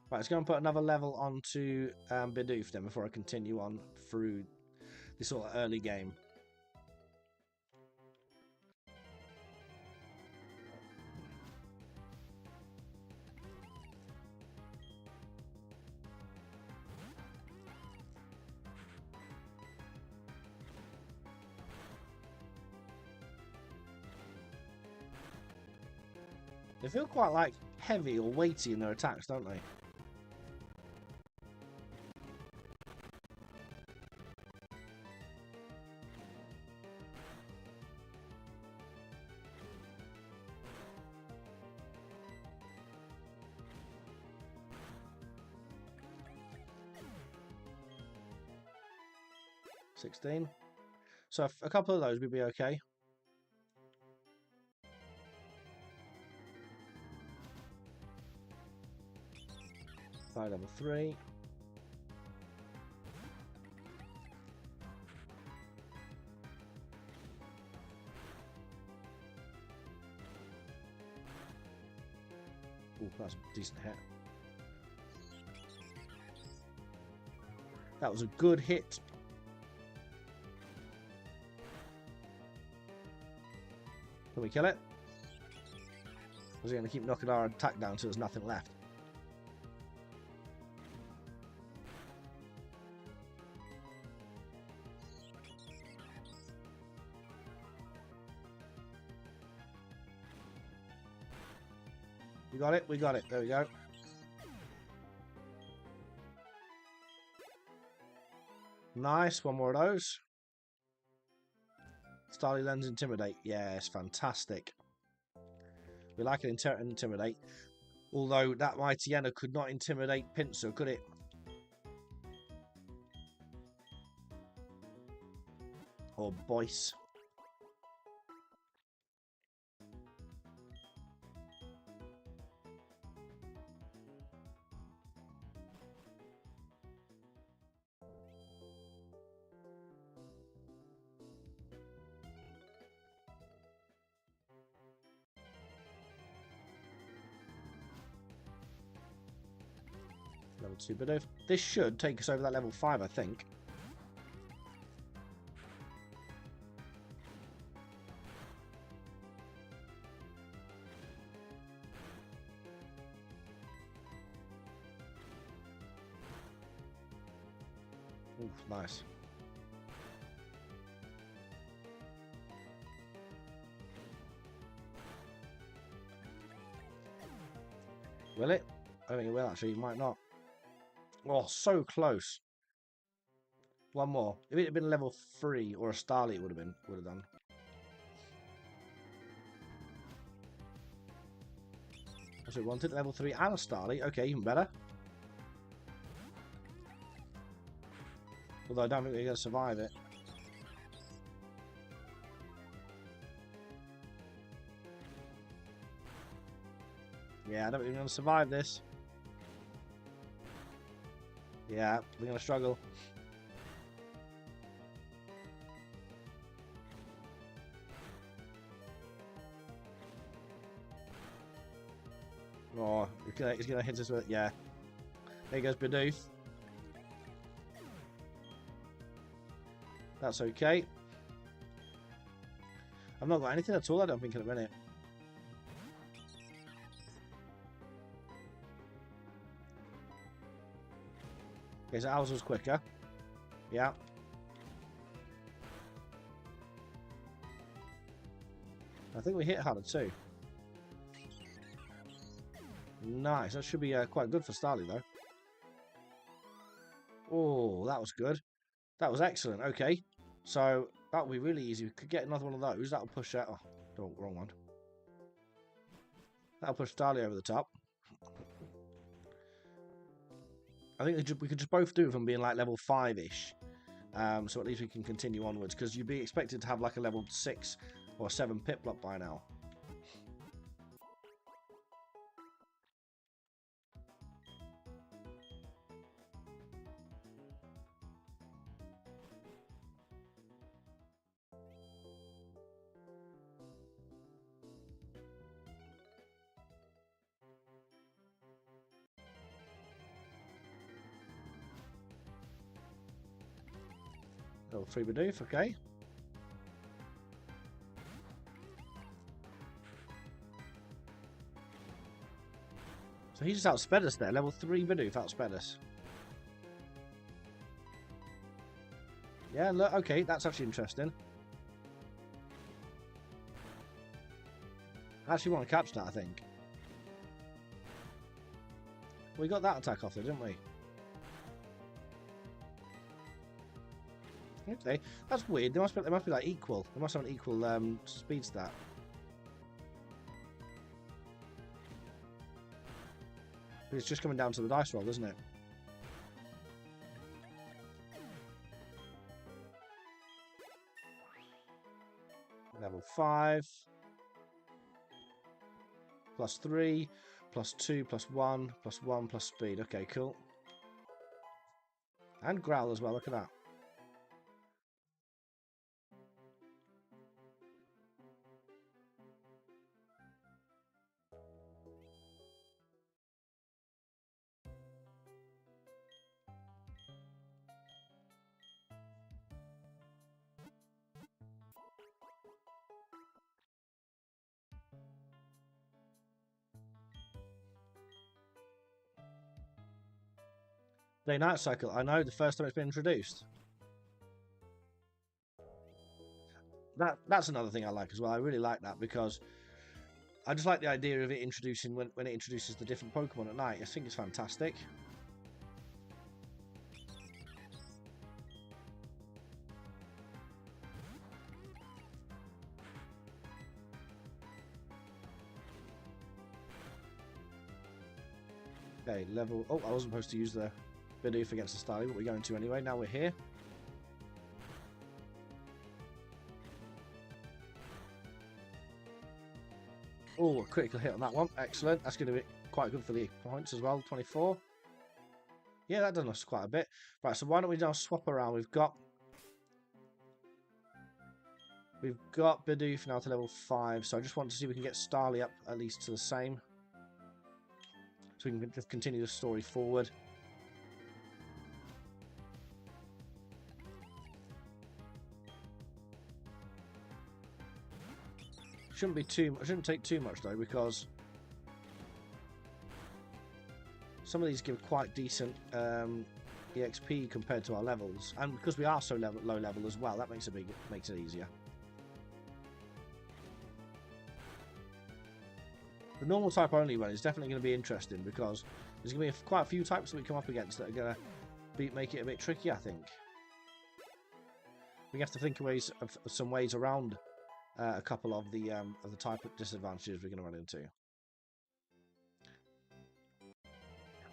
Right, let's go and put another level onto Bidoof then before I continue on through this sort of early game. They feel quite like heavy or weighty in their attacks, don't they? $16. So a couple of those would be okay. Fire level 3. Ooh, that's a decent hit. That was a good hit. Can we kill it? Or is he going to keep knocking our attack down until there's nothing left? We got it, we got it. There we go. Nice, one more of those. Starly Lens Intimidate. Yes, fantastic. We like it intimidate. Although that Mightyena could not intimidate Pinsir, could it? Or Boyce. Level 2 Bidoof. This should take us over that level 5, I think. Ooh, nice. Will it? I think it will actually, it might not. Oh, so close. One more. If it had been level 3 or a Starly, it would have done. So we wanted level 3 and a Starly. Okay, even better. Although I don't think we're going to survive it. Yeah, I don't think we're going to survive this. Yeah, we're going to struggle. Oh, he's going to hit us with... Yeah. There goes Bidoof. That's okay. I've not got anything at all, I don't think, in a minute. Okay, so ours was quicker. Yeah. I think we hit harder too. Nice. That should be quite good for Starly, though. Oh, that was good. That was excellent. Okay. So, that'll be really easy. We could get another one of those. That'll push out... Oh, wrong one. That'll push Starly over the top. I think we could just both do it from being like level 5-ish. So at least we can continue onwards. Because you'd be expected to have like a level 6 or 7 Piplup by now. Level 3 Bidoof, okay. So he just outsped us there. Level 3 Bidoof outsped us. Yeah, look, okay, that's actually interesting. I actually want to catch that, I think. We got that attack off there, didn't we? Okay, that's weird. They must be like equal. They must have an equal speed stat. But it's just coming down to the dice roll, isn't it? Level 5. Plus 3. Plus 2. Plus 1. Plus 1. Plus speed. Okay, cool. And growl as well. Look at that. Day Night Cycle. I know, the first time it's been introduced. That's another thing I like as well. I really like that because I just like the idea of it introducing when it introduces the different Pokemon at night. I think it's fantastic. Okay, level... Oh, I wasn't supposed to use the Bidoof against the Starly, but we're going to anyway. Now we're here. Oh, a critical hit on that one. Excellent. That's going to be quite good for the points as well. 24. Yeah, that does us quite a bit. Right, so why don't we now swap around? We've got Bidoof now to level 5, so I just want to see if we can get Starly up at least to the same. So we can just continue the story forward. Shouldn't take too much though, because some of these give quite decent EXP compared to our levels, and because we are so low level as well, that makes it easier. The normal type only one is definitely going to be interesting, because there's going to be quite a few types that we come up against that are going to make it a bit tricky, I think. We have to think of some ways around a couple of the type of disadvantages we're going to run into.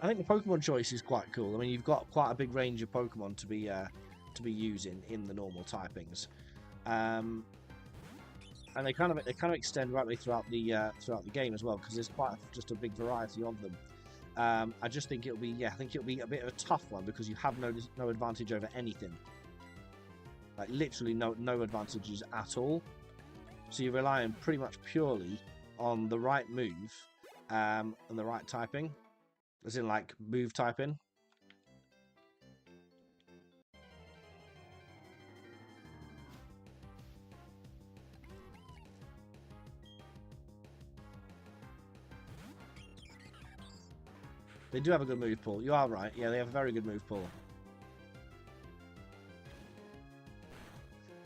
I think the Pokemon choice is quite cool. I mean, you've got quite a big range of Pokemon to be using in the normal typings, and they kind of extend rightly throughout the game as well, because there's just a big variety of them. I just think it'll be a bit of a tough one, because you have no advantage over anything, like literally no advantages at all. So you're relying pretty much purely on the right move and the right typing. As in, like, move typing. They do have a good move pool. You are right. Yeah, they have a very good move pool.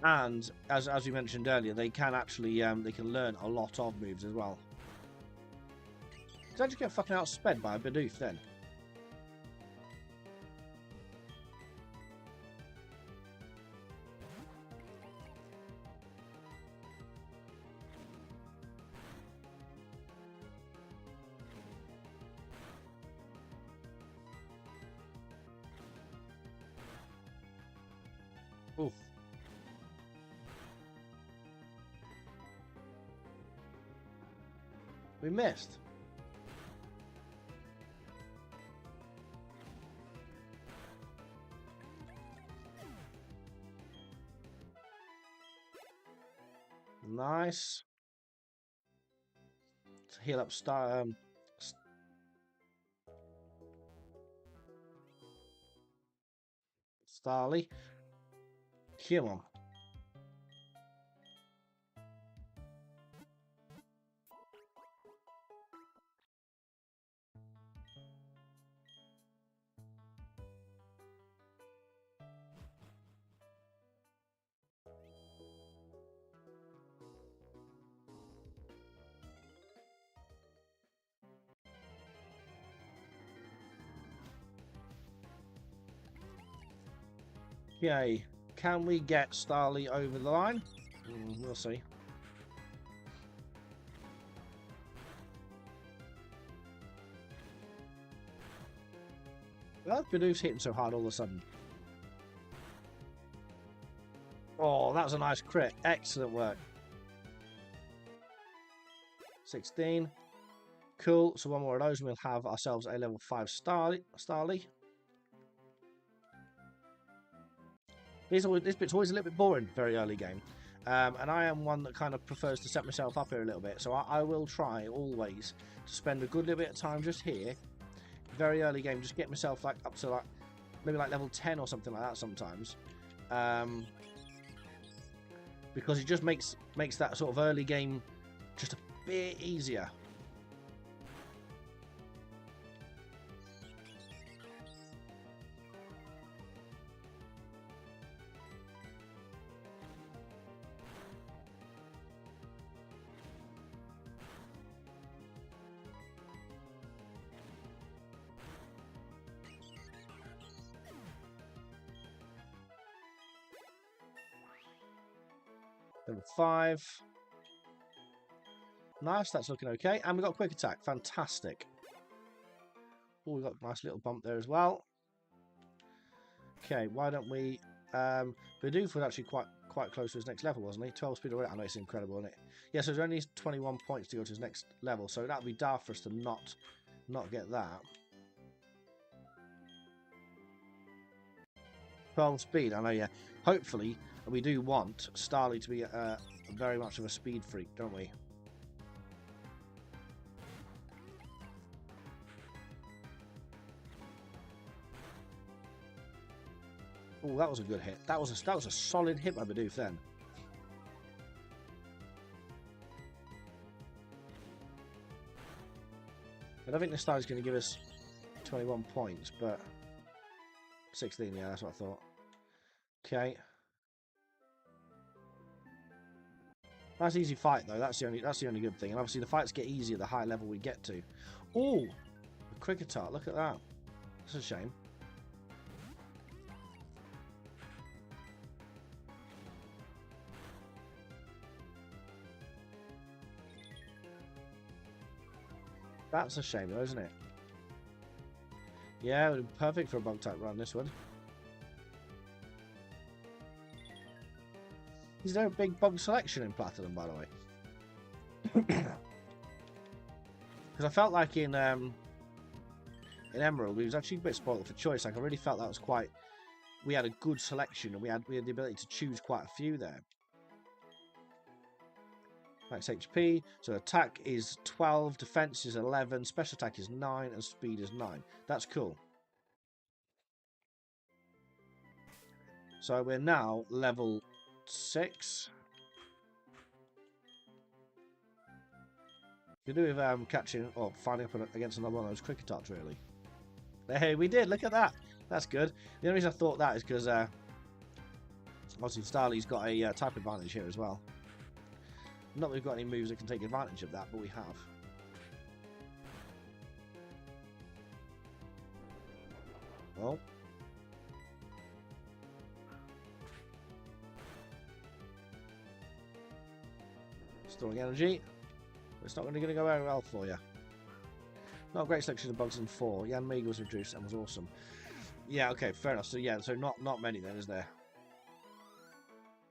And as we mentioned earlier, they can actually they can learn a lot of moves as well. Did I just get fucking outsped by a Bidoof then? Oof. We missed. Nice. Let's heal up Starly. Come on. Okay, can we get Starly over the line? We'll see. Well, Bidoof's hitting so hard all of a sudden. Oh, that was a nice crit. Excellent work. 16. Cool. So one more of those and we'll have ourselves a level 5 Starly. This bit's always a little bit boring, very early game. And I am one that kind of prefers to set myself up here a little bit. So I will try always to spend a good little bit of time just here. Very early game, just get myself like up to like maybe like level 10 or something like that sometimes. Because it just makes that sort of early game just a bit easier. Level 5. Nice, that's looking okay. And we got quick attack. Fantastic. Oh, we got a nice little bump there as well. Okay, why don't we... Bidoof was actually quite close to his next level, wasn't he? 12 speed already. I know it's incredible, isn't it? Yeah, so there's only 21 points to go to his next level, so that would be daft for us to not get that. 12 speed, I know, yeah. Hopefully, we do want Starly to be very much of a speed freak, don't we? Oh, that was a good hit. That was a solid hit by Bidoof then. I don't think this style is going to give us 21 points, but 16, yeah, that's what I thought. Okay. That's easy fight though. That's the only good thing. And obviously the fights get easier the higher level we get to. Oh, a Kricketot. Look at that. That's a shame. That's a shame though, isn't it? Yeah, it would be perfect for a bug type run, this one. Is there a big bug selection in Platinum, by the way? Because I felt like in Emerald, we was actually a bit spoiled for choice. Like I really felt that was quite. We had a good selection, and we had the ability to choose quite a few there. Max HP. So attack is 12, defense is 11, special attack is 9, and speed is 9. That's cool. So we're now level 6. You do with catching or finding up against another one of those Kricketots, really. Hey, we did. Look at that. That's good. The only reason I thought that is because obviously Starly's got a type advantage here as well. Not that we've got any moves that can take advantage of that, but we have. Well. Storing energy. It's not going to go very well for you. Not a great selection of bugs in 4. Yanmega was reduced and was awesome. Yeah, okay, fair enough. So yeah, so not many then, is there?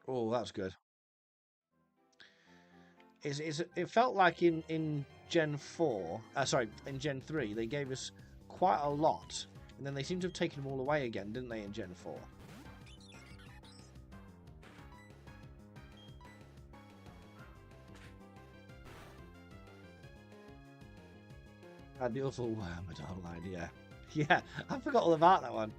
Oh, that's good. It felt like in Gen 4, sorry, in Gen 3, they gave us quite a lot, and then they seem to have taken them all away again, didn't they, in Gen 4? The awful Wormadon line, yeah. Yeah, I forgot all about that one.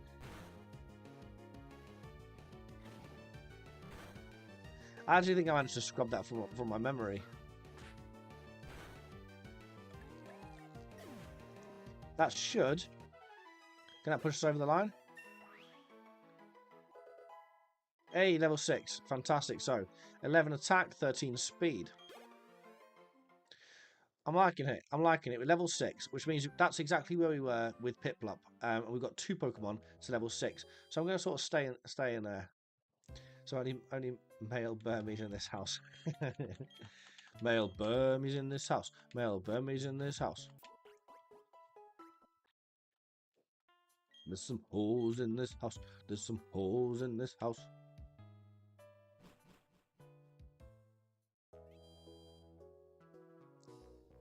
I actually think I managed to scrub that from my memory. That should. Can that push us over the line? Hey, level 6. Fantastic. So, 11 attack, 13 speed. I'm liking it. I'm liking it. We're level 6, which means that's exactly where we were with Piplup. And we've got 2 Pokemon to level 6. So I'm going to sort of stay in there. So only male Burmese in this house. Male Burmese in this house. Male Burmese in this house. There's some holes in this house. There's some holes in this house.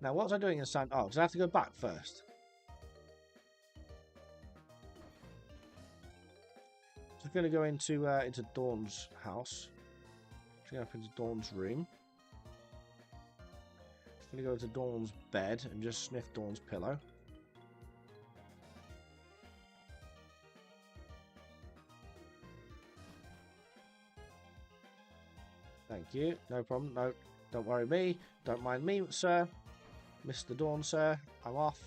Now, what was I doing in San... Oh, because I have to go back first. So I'm going to go into Dawn's house. Just going up into Dawn's room. I'm going to go into Dawn's bed and just sniff Dawn's pillow. Thank you. No problem. No, don't worry me. Don't mind me, sir. Mr. Dawn, sir. I'm off.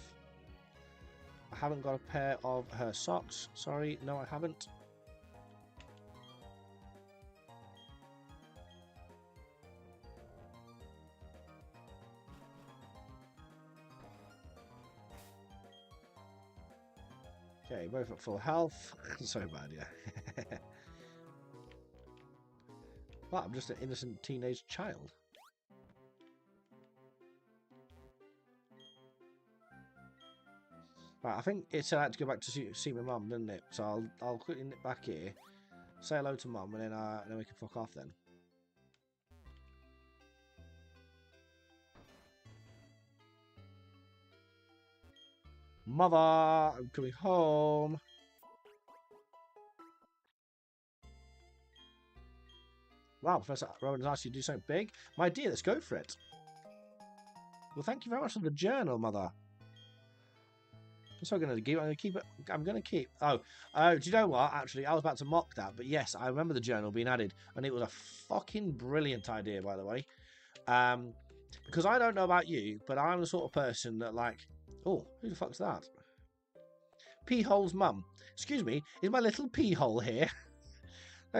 I haven't got a pair of her socks. Sorry, no, I haven't. Okay, both at full health. So bad, yeah. Well, I'm just an innocent teenage child. Right, I think it's I had to go back to see my mum, didn't it? So I'll quickly nip back here, say hello to mum, and then we can fuck off then. Mother, I'm coming home. Wow, Professor Rowan has asked you to do something big. My dear, let's go for it. Well, thank you very much for the journal, Mother. That's what I'm going to keep. I'm going to keep. Oh, do you know what? Actually, I was about to mock that, but yes, I remember the journal being added, and it was a fucking brilliant idea, by the way. Because I don't know about you, but I'm the sort of person that, like, Oh, who the fuck's that? Peehole's mum. Excuse me, is my little Peehole here?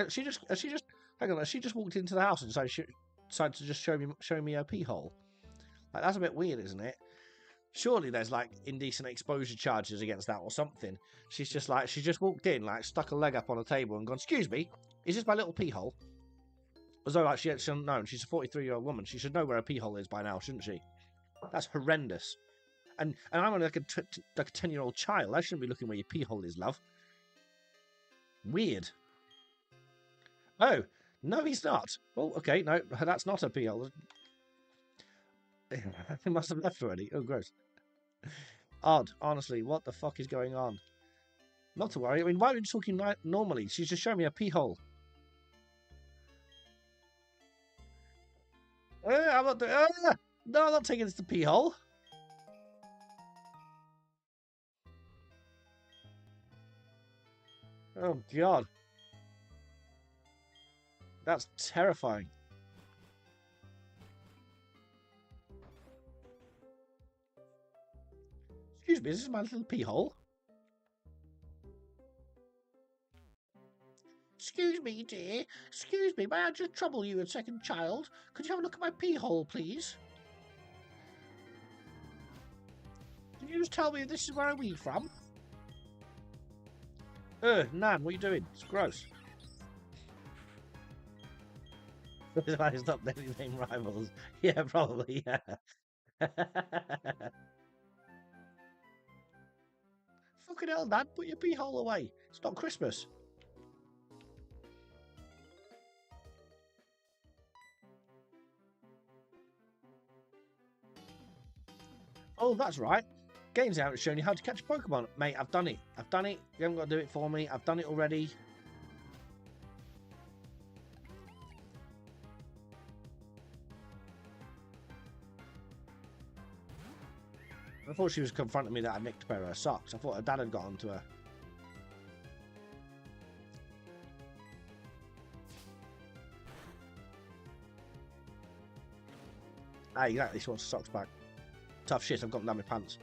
She just hang on. She just walked into the house and decided to just show me her Peehole. Like, that's a bit weird, isn't it? Surely there's like indecent exposure charges against that or something. She just walked in, like stuck a leg up on a table and gone, "Excuse me, is this my little Peehole?" As though like she hadn't known. She's a 43-year-old woman. She should know where a Peehole is by now, shouldn't she? That's horrendous. And I'm only like a 10-year-old child. I shouldn't be looking where your Peehole is, love. Weird. Oh, no, he's not. Well, okay, no, that's not a Peehole. He must have left already. Oh, gross. Odd, honestly. What the fuck is going on? Not to worry. I mean, why are you talking normally? She's just showing me a Peehole. I'm not doing. No, I'm not taking this to Peehole. Oh God, that's terrifying. Excuse me, is this my little Peehole? Excuse me, dear. Excuse me, may I just trouble you a second, child? Could you have a look at my Peehole, please? Can you just tell me if this is where I weed from? Nan, what are you doing? It's gross. It's not any name rivals. Yeah, probably, yeah. Fucking hell, Nan, put your Peehole away. It's not Christmas. Oh, that's right. Games out showing you how to catch a Pokemon. Mate, I've done it. I've done it. You haven't got to do it for me. I've done it already. I thought she was confronting me that I nicked a pair of her socks. I thought her dad had got onto her. Ah, exactly. She wants her socks back. Tough shit. I've got them down my pants.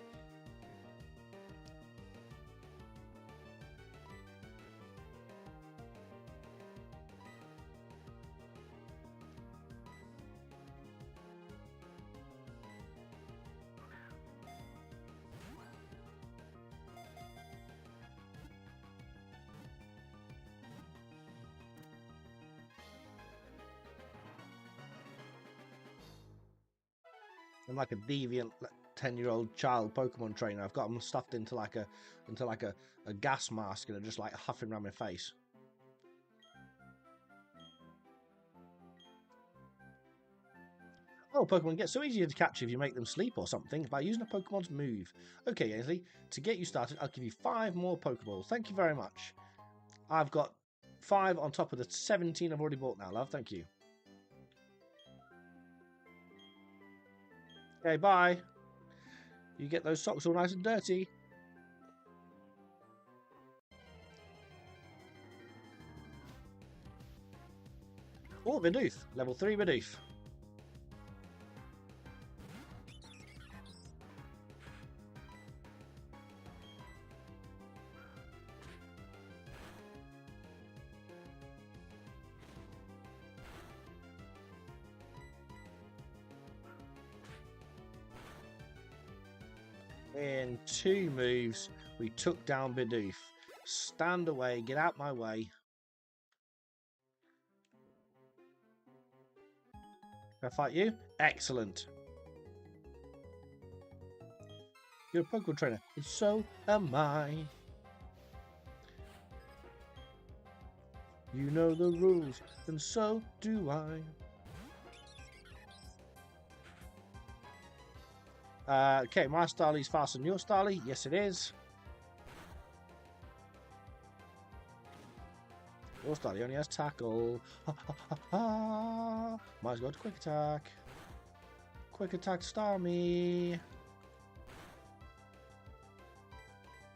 I'm like a deviant 10-year-old child Pokemon trainer. I've got them stuffed into like a gas mask and they're just like huffing around my face. Oh, Pokemon get so easier to catch if you make them sleep or something by using a Pokemon's move. Okay, Ainsley, to get you started, I'll give you 5 more Pokeballs. Thank you very much. I've got 5 on top of the 17 I've already bought now, love. Thank you. Okay, bye. You get those socks all nice and dirty. Oh, Bidoof. Level 3 Bidoof. In 2 moves, we took down Bidoof. Stand away, get out my way. Can I fight you? Excellent. You're a Pokemon trainer, and so am I. You know the rules, and so do I. Okay, my Starly's faster than your Starly. Yes, it is. Your Starly only has tackle. Might as well go to quick attack. Quick attack, Starmie.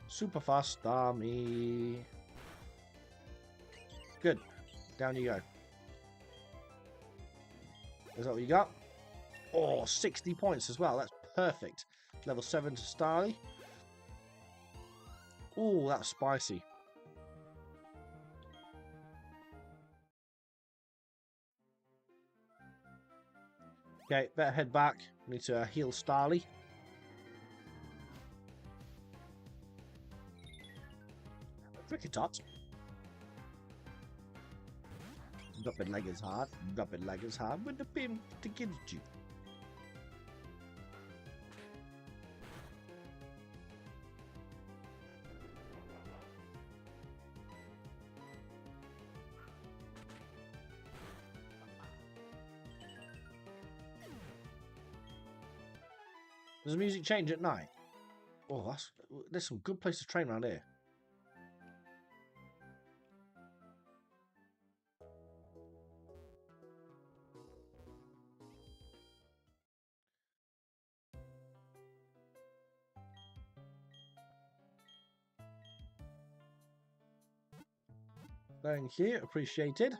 Super fast, Starmie. Good. Down you go. Is that what you got? Oh, 60 points as well. That's perfect. Level 7 to Starly. Ooh, that's spicy. Okay, better head back. Need to heal Starly. Kricketot. Drop it like it's hard. Drop it like it's hard with the pin to get you. Does the music change at night? Oh, there's some good places to train around here. Thank you, appreciated.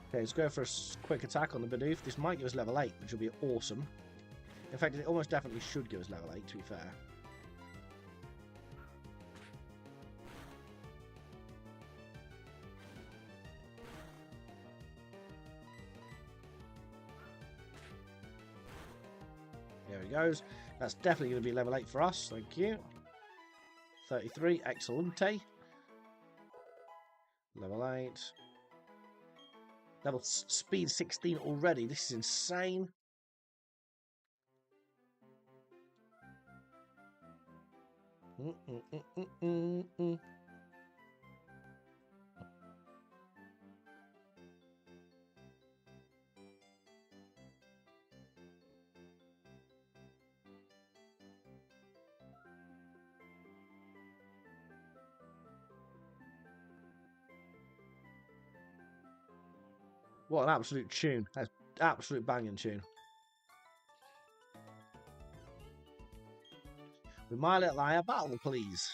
Okay, let's go for a quick attack on the Bidoof. This might give us level 8, which will be awesome. In fact, it almost definitely should give us level 8, to be fair. There he goes. That's definitely going to be level 8 for us. Thank you. 33. Excellente. Level 8. Level speed 16 already. This is insane. What an absolute tune. That's absolute banging tune. With My Little Eye, a battle, please.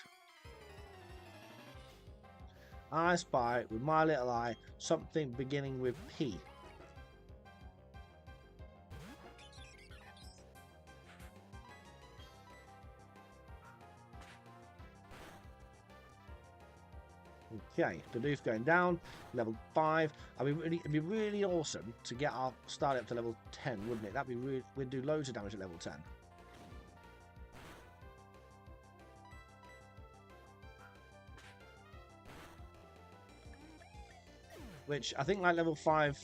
I spy, with my little eye, something beginning with P. Okay, Bidoof going down, level 5. It'd be really awesome to get our start up to level 10, wouldn't it? That'd be really, we'd do loads of damage at level 10. Which I think like level 5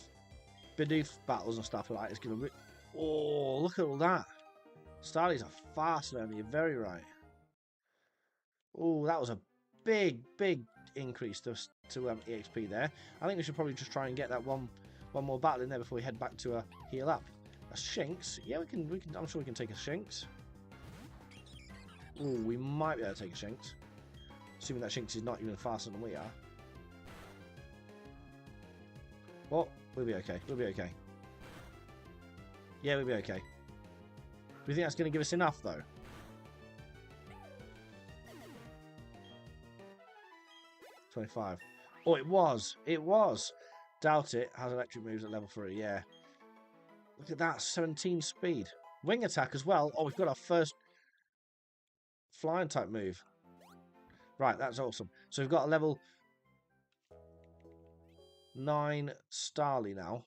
Bidoof battles and stuff like that is going to... Oh, look at all that. Starly's a fast learner, you're very right. Oh, that was a big increase to EXP there. I think we should probably just try and get that one more battle in there before we head back to a heal up. A Shinx. Yeah, we can. I'm sure we can take a Shinx. Oh, we might be able to take a Shinx. Assuming that Shinx is not even faster than we are. Well, we'll be okay. We'll be okay. Yeah, we'll be okay. Do you think that's going to give us enough, though? $25. Oh, it was. It was. Doubt it. Has electric moves at level 3. Yeah. Look at that. 17 speed. Wing attack as well. Oh, we've got our first flying type move. Right, that's awesome. So we've got a level 9 Starly now.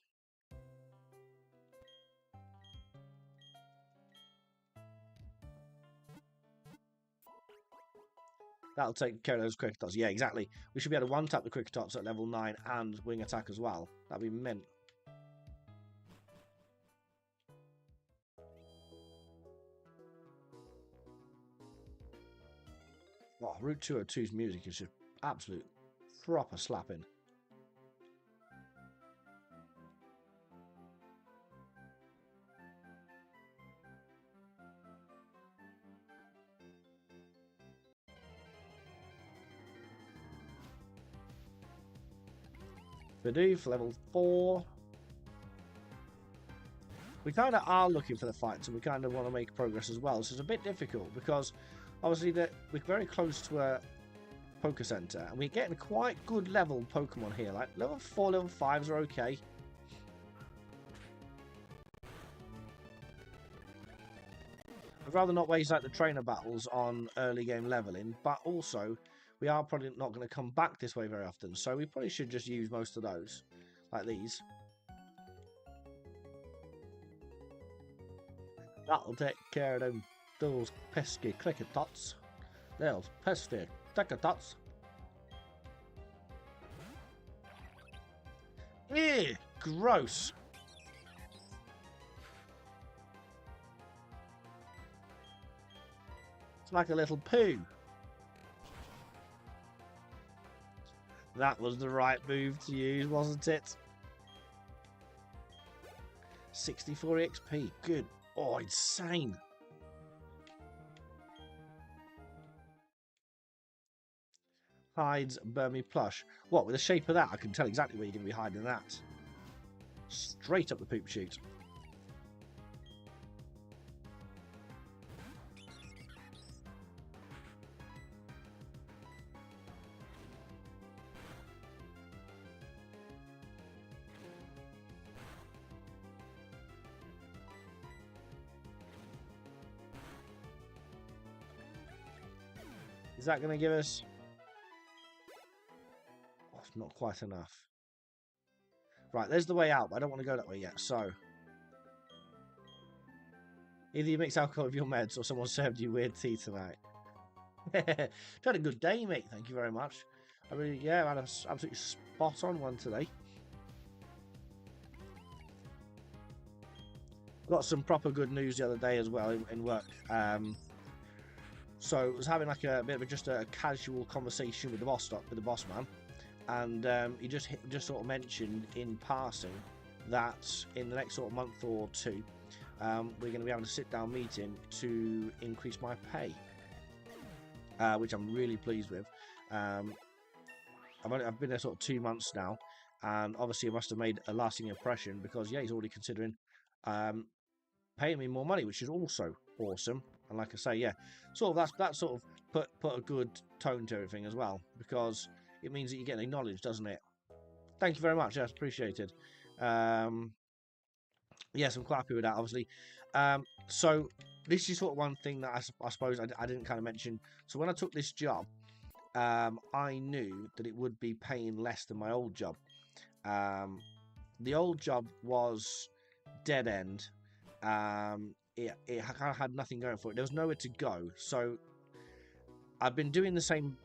That'll take care of those Cricketots. Yeah, exactly. We should be able to one-tap the Cricketots at level 9 and wing attack as well. That'd be mint. Oh, Route 202's music is just absolute proper slapping. Bidoof, level 4. We kind of are looking for the fights, and we kind of want to make progress as well. So it's a bit difficult because obviously we're very close to a Poké Center, and we're getting quite good level Pokemon here. Like level 4, level 5s are okay. I'd rather not waste like the trainer battles on early game leveling, but also we are probably not going to come back this way very often, so we probably should just use most of those, like these. That'll take care of them, those pesky Cricketots. Those pesky Cricketots. Ew, gross. It's like a little poo. That was the right move to use, wasn't it? 64 XP. Good. Oh, insane. Hides Burmy plush. What, with the shape of that, I can tell exactly where you're going to be hiding that. Straight up the poop chute. Is that going to give us... Oh, it's not quite enough. Right, there's the way out, but I don't want to go that way yet, so... Either you mix alcohol with your meds or someone served you weird tea tonight. Had a good day, mate. Thank you very much. I really, yeah, I had an absolutely spot on one today. Got some proper good news the other day as well in work. So I was having like a bit of just a casual conversation with the boss man, and he just sort of mentioned in passing that in the next sort of month or two, we're going to be having a sit-down meeting to increase my pay, which I'm really pleased with. I've been there sort of 2 months now, and obviously it must have made a lasting impression because yeah, he's already considering paying me more money, which is also awesome. And like I say, yeah, sort of that sort of put a good tone to everything as well, because it means that you're getting acknowledged, doesn't it? Thank you very much. Yes, appreciated. Yes, I'm quite happy with that, obviously. So this is sort of one thing that I suppose I didn't kind of mention. So when I took this job, I knew that it would be paying less than my old job. The old job was dead end. It kind of had nothing going for it. There was nowhere to go. So I've been doing the same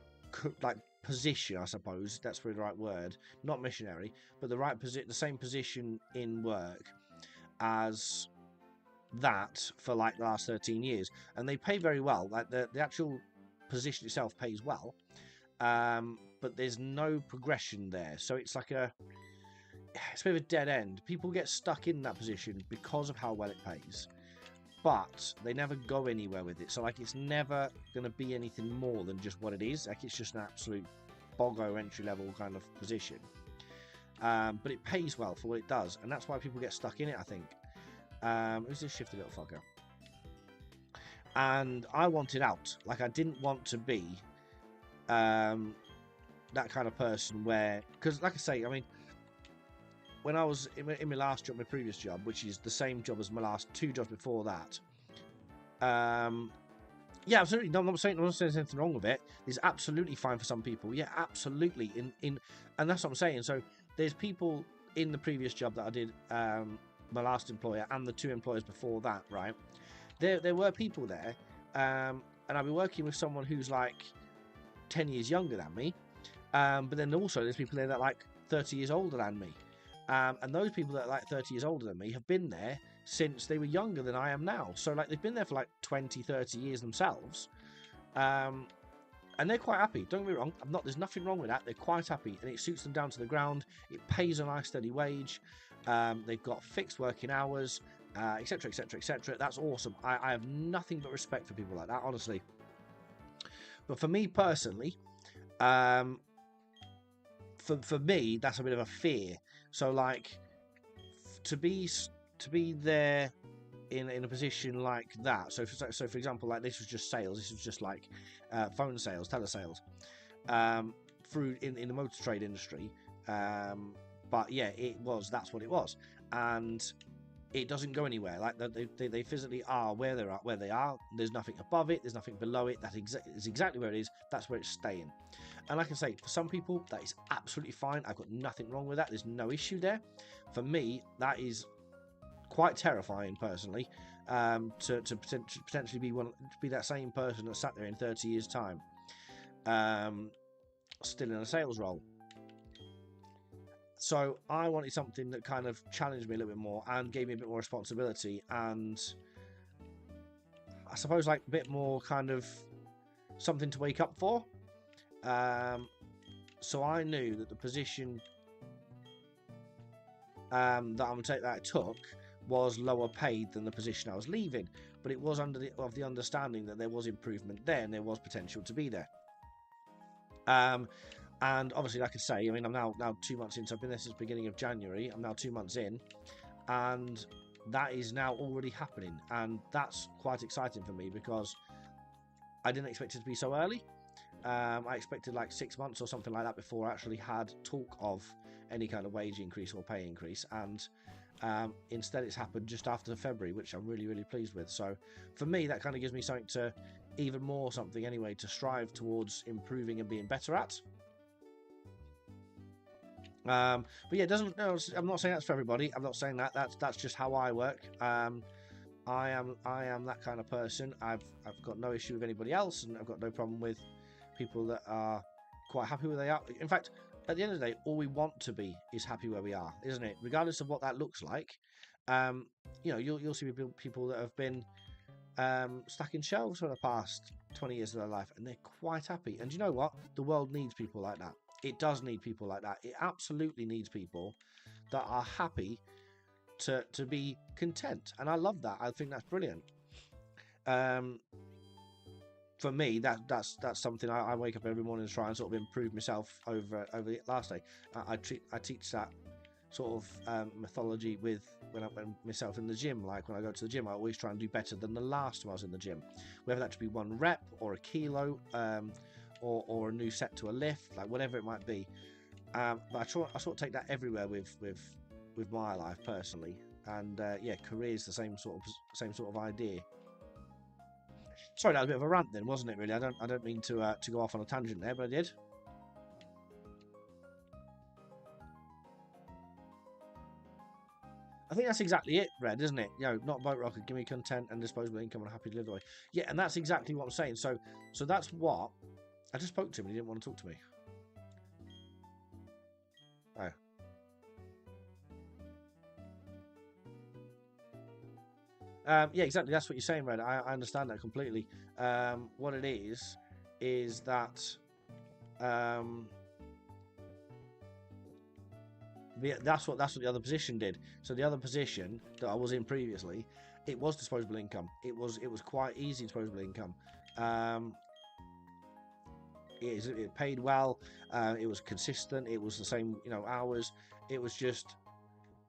like position, I suppose that's probably the right word, not missionary, but the same position in work as that for like the last 13 years, and they pay very well. Like the actual position itself pays well, but there's no progression there, so it's like it's a bit of a dead end. People get stuck in that position because of how well it pays, but they never go anywhere with it. So like it's never going to be anything more than just what it is. Like it's just an absolute boggo entry level kind of position, but it pays well for what it does, and that's why people get stuck in it, I think. Who's this shifty little fucker? And I wanted out. Like I didn't want to be that kind of person where, because like I say, I mean, when I was in my last job, my previous job, which is the same job as my last 2 jobs before that, yeah, absolutely. No, I'm not saying there's anything wrong with it. It's absolutely fine for some people. Yeah, absolutely. And that's what I'm saying. So there's people in the previous job that I did, my last employer and the 2 employers before that, right? There were people there, and I've been working with someone who's like 10 years younger than me, but then also there's people there that are like 30 years older than me. And those people that are like 30 years older than me have been there since they were younger than I am now. So like they've been there for like 20, 30 years themselves. And they're quite happy. Don't get me wrong. There's nothing wrong with that. They're quite happy, and it suits them down to the ground. It pays a nice steady wage. They've got fixed working hours, etc, etc, etc. That's awesome. I have nothing but respect for people like that, honestly. But for me personally, for me, that's a bit of a fear. So like to be there in a position like that. So for example, like this was just sales. This was just like phone sales, telesales, through in the motor trade industry. But yeah, that's what it was, and it doesn't go anywhere. Like they physically are where they are. There's nothing above it. There's nothing below it. That is exactly where it is. That's where it's staying. And like I say, for some people, that is absolutely fine. I've got nothing wrong with that. There's no issue there. For me, that is quite terrifying, personally, to potentially be that same person that sat there in 30 years' time, still in a sales role. So I wanted something that kind of challenged me a little bit more and gave me a bit more responsibility, and I suppose like a bit more kind of something to wake up for. So I knew that the position that I took was lower paid than the position I was leaving, but it was under the understanding that there was improvement there and there was potential to be there. And obviously, like I say, I mean, I'm now 2 months in, so I've been there since the beginning of January. I'm now 2 months in, and that is now already happening, and that's quite exciting for me because I didn't expect it to be so early. I expected like 6 months or something like that before I actually had talk of any kind of wage increase or pay increase, and instead it's happened just after February, which I'm really, really pleased with. So for me, that kind of gives me something to strive towards improving and being better at. But yeah, it doesn't. No, I'm not saying that's for everybody. I'm not saying that. That's just how I work. I am that kind of person. I've got no issue with anybody else, and I've got no problem with people that are quite happy where they are. In fact, at the end of the day, all we want to be is happy where we are, isn't it? Regardless of what that looks like. You'll see people that have been stacking shelves for the past 20 years of their life, and they're quite happy. And you know what? The world needs people like that. It does need people like that. It absolutely needs people that are happy to be content, and I love that. I think that's brilliant. For me, that's something I wake up every morning to try and sort of improve myself over the last day. I teach that sort of methodology when myself in the gym. Like when I go to the gym, I always try and do better than the last time I was in the gym, whether that to be 1 rep or a kilo, or a new set to a lift, like whatever it might be. But I sort of take that everywhere with my life personally, and yeah, career is the same sort of idea. Sorry, that was a bit of a rant then, wasn't it? Really, I don't mean to go off on a tangent there, but I did. I think that's exactly it, Red, isn't it? Not boat rocket, give me content and disposable income and happy to live the way. Yeah, and that's exactly what I'm saying. So that's what I just spoke to him and he didn't want to talk to me. Oh. Yeah, exactly. That's what you're saying, Red. I understand that completely. What it is that that's what the other position did. So the other position that I was in previously, it was disposable income. It was quite easy disposable income. It paid well. It was consistent. It was the same, hours. It was just,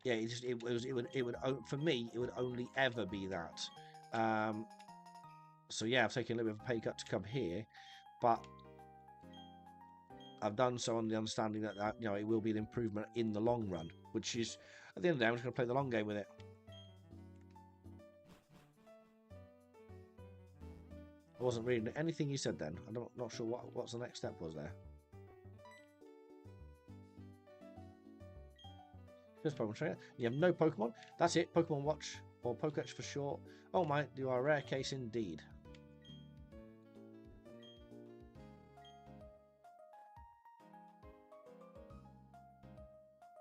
yeah. It would for me. It would only ever be that. So yeah, I've taken a little bit of a pay cut to come here, but I've done so on the understanding that it will be an improvement in the long run. Which is, at the end of the day, I'm just going to play the long game with it. I wasn't reading anything you said then. I'm not sure what's the next step was there. Just Pokemon Trainer. You have no Pokemon. That's it. Pokemon Watch, or Pokédex for short. Oh my, you are a rare case indeed.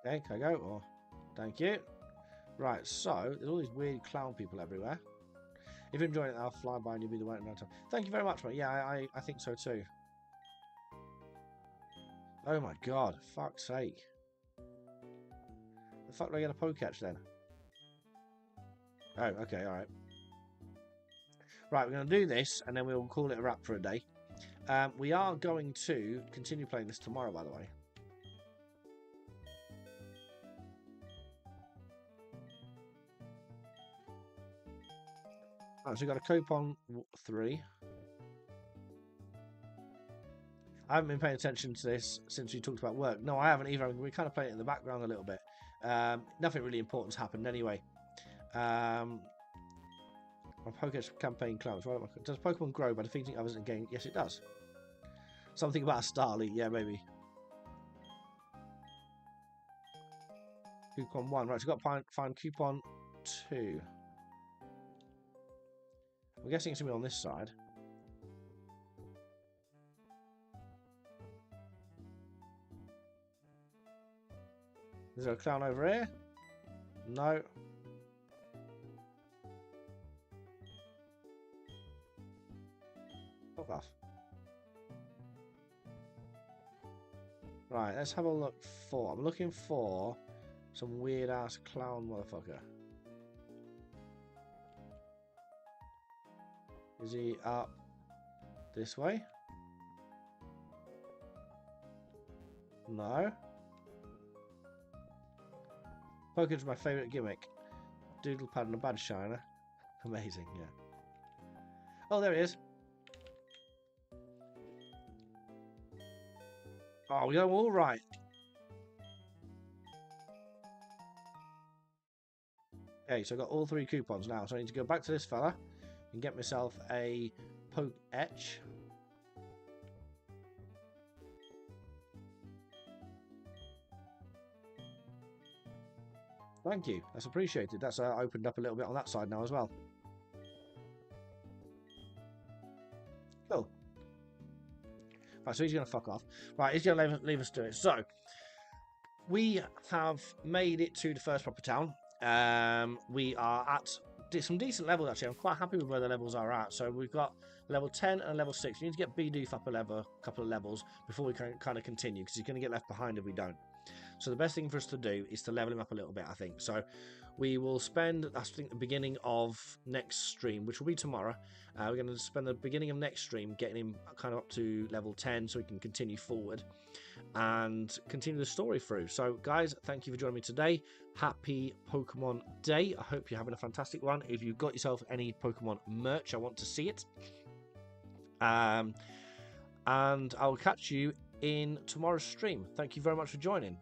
Okay, can I go? Oh, thank you. Right, so there's all these weird clown people everywhere. If you're enjoying it, I'll fly by and you'll be the one at time. Thank you very much, mate. Yeah, I think so too. Oh my god, fuck's sake. The fuck do I get a Pokédex then? Oh, okay, alright. Right, we're going to do this and then we'll call it a wrap for a day. We are going to continue playing this tomorrow, by the way. Right, so we got a coupon 3. I haven't been paying attention to this since we talked about work. No, I haven't either. We kind of played it in the background a little bit. Nothing really important's happened anyway. My Pokedex campaign clowns. Right? Does Pokemon grow by defeating others in the game? Yes, it does. Something about a Starly. Yeah, maybe. Coupon 1. Right, so we've got to find coupon 2. I'm guessing it's going to be on this side. Is there a clown over here? No. Fuck off. Right, let's have a look for... I'm looking for some weird-ass clown motherfucker. Is he up this way? No. Pokemon's my favourite gimmick. Doodle pad and a bad shiner. Amazing, yeah. Oh, there he is. Oh, we got them all right. Okay, so I've got all 3 coupons now. So I need to go back to this fella and get myself a Poke Etch. Thank you. That's appreciated. That's opened up a little bit on that side now as well. Cool. Right, so he's going to fuck off. Right, he's going to leave us to it. So, we have made it to the first proper town. We are at some decent levels, actually. I'm quite happy with where the levels are at. So, we've got level 10 and level 6. We need to get Bidoof up a couple of levels before we can kind of continue, because he's going to get left behind if we don't. So the best thing for us to do is to level him up a little bit, I think. So we will spend, I think, the beginning of next stream, which will be tomorrow. We're going to spend the beginning of next stream getting him kind of up to level 10 so we can continue forward and continue the story through. So guys, thank you for joining me today. Happy Pokemon Day. I hope you're having a fantastic one. If you've got yourself any Pokemon merch, I want to see it. And I'll catch you in tomorrow's stream. Thank you very much for joining.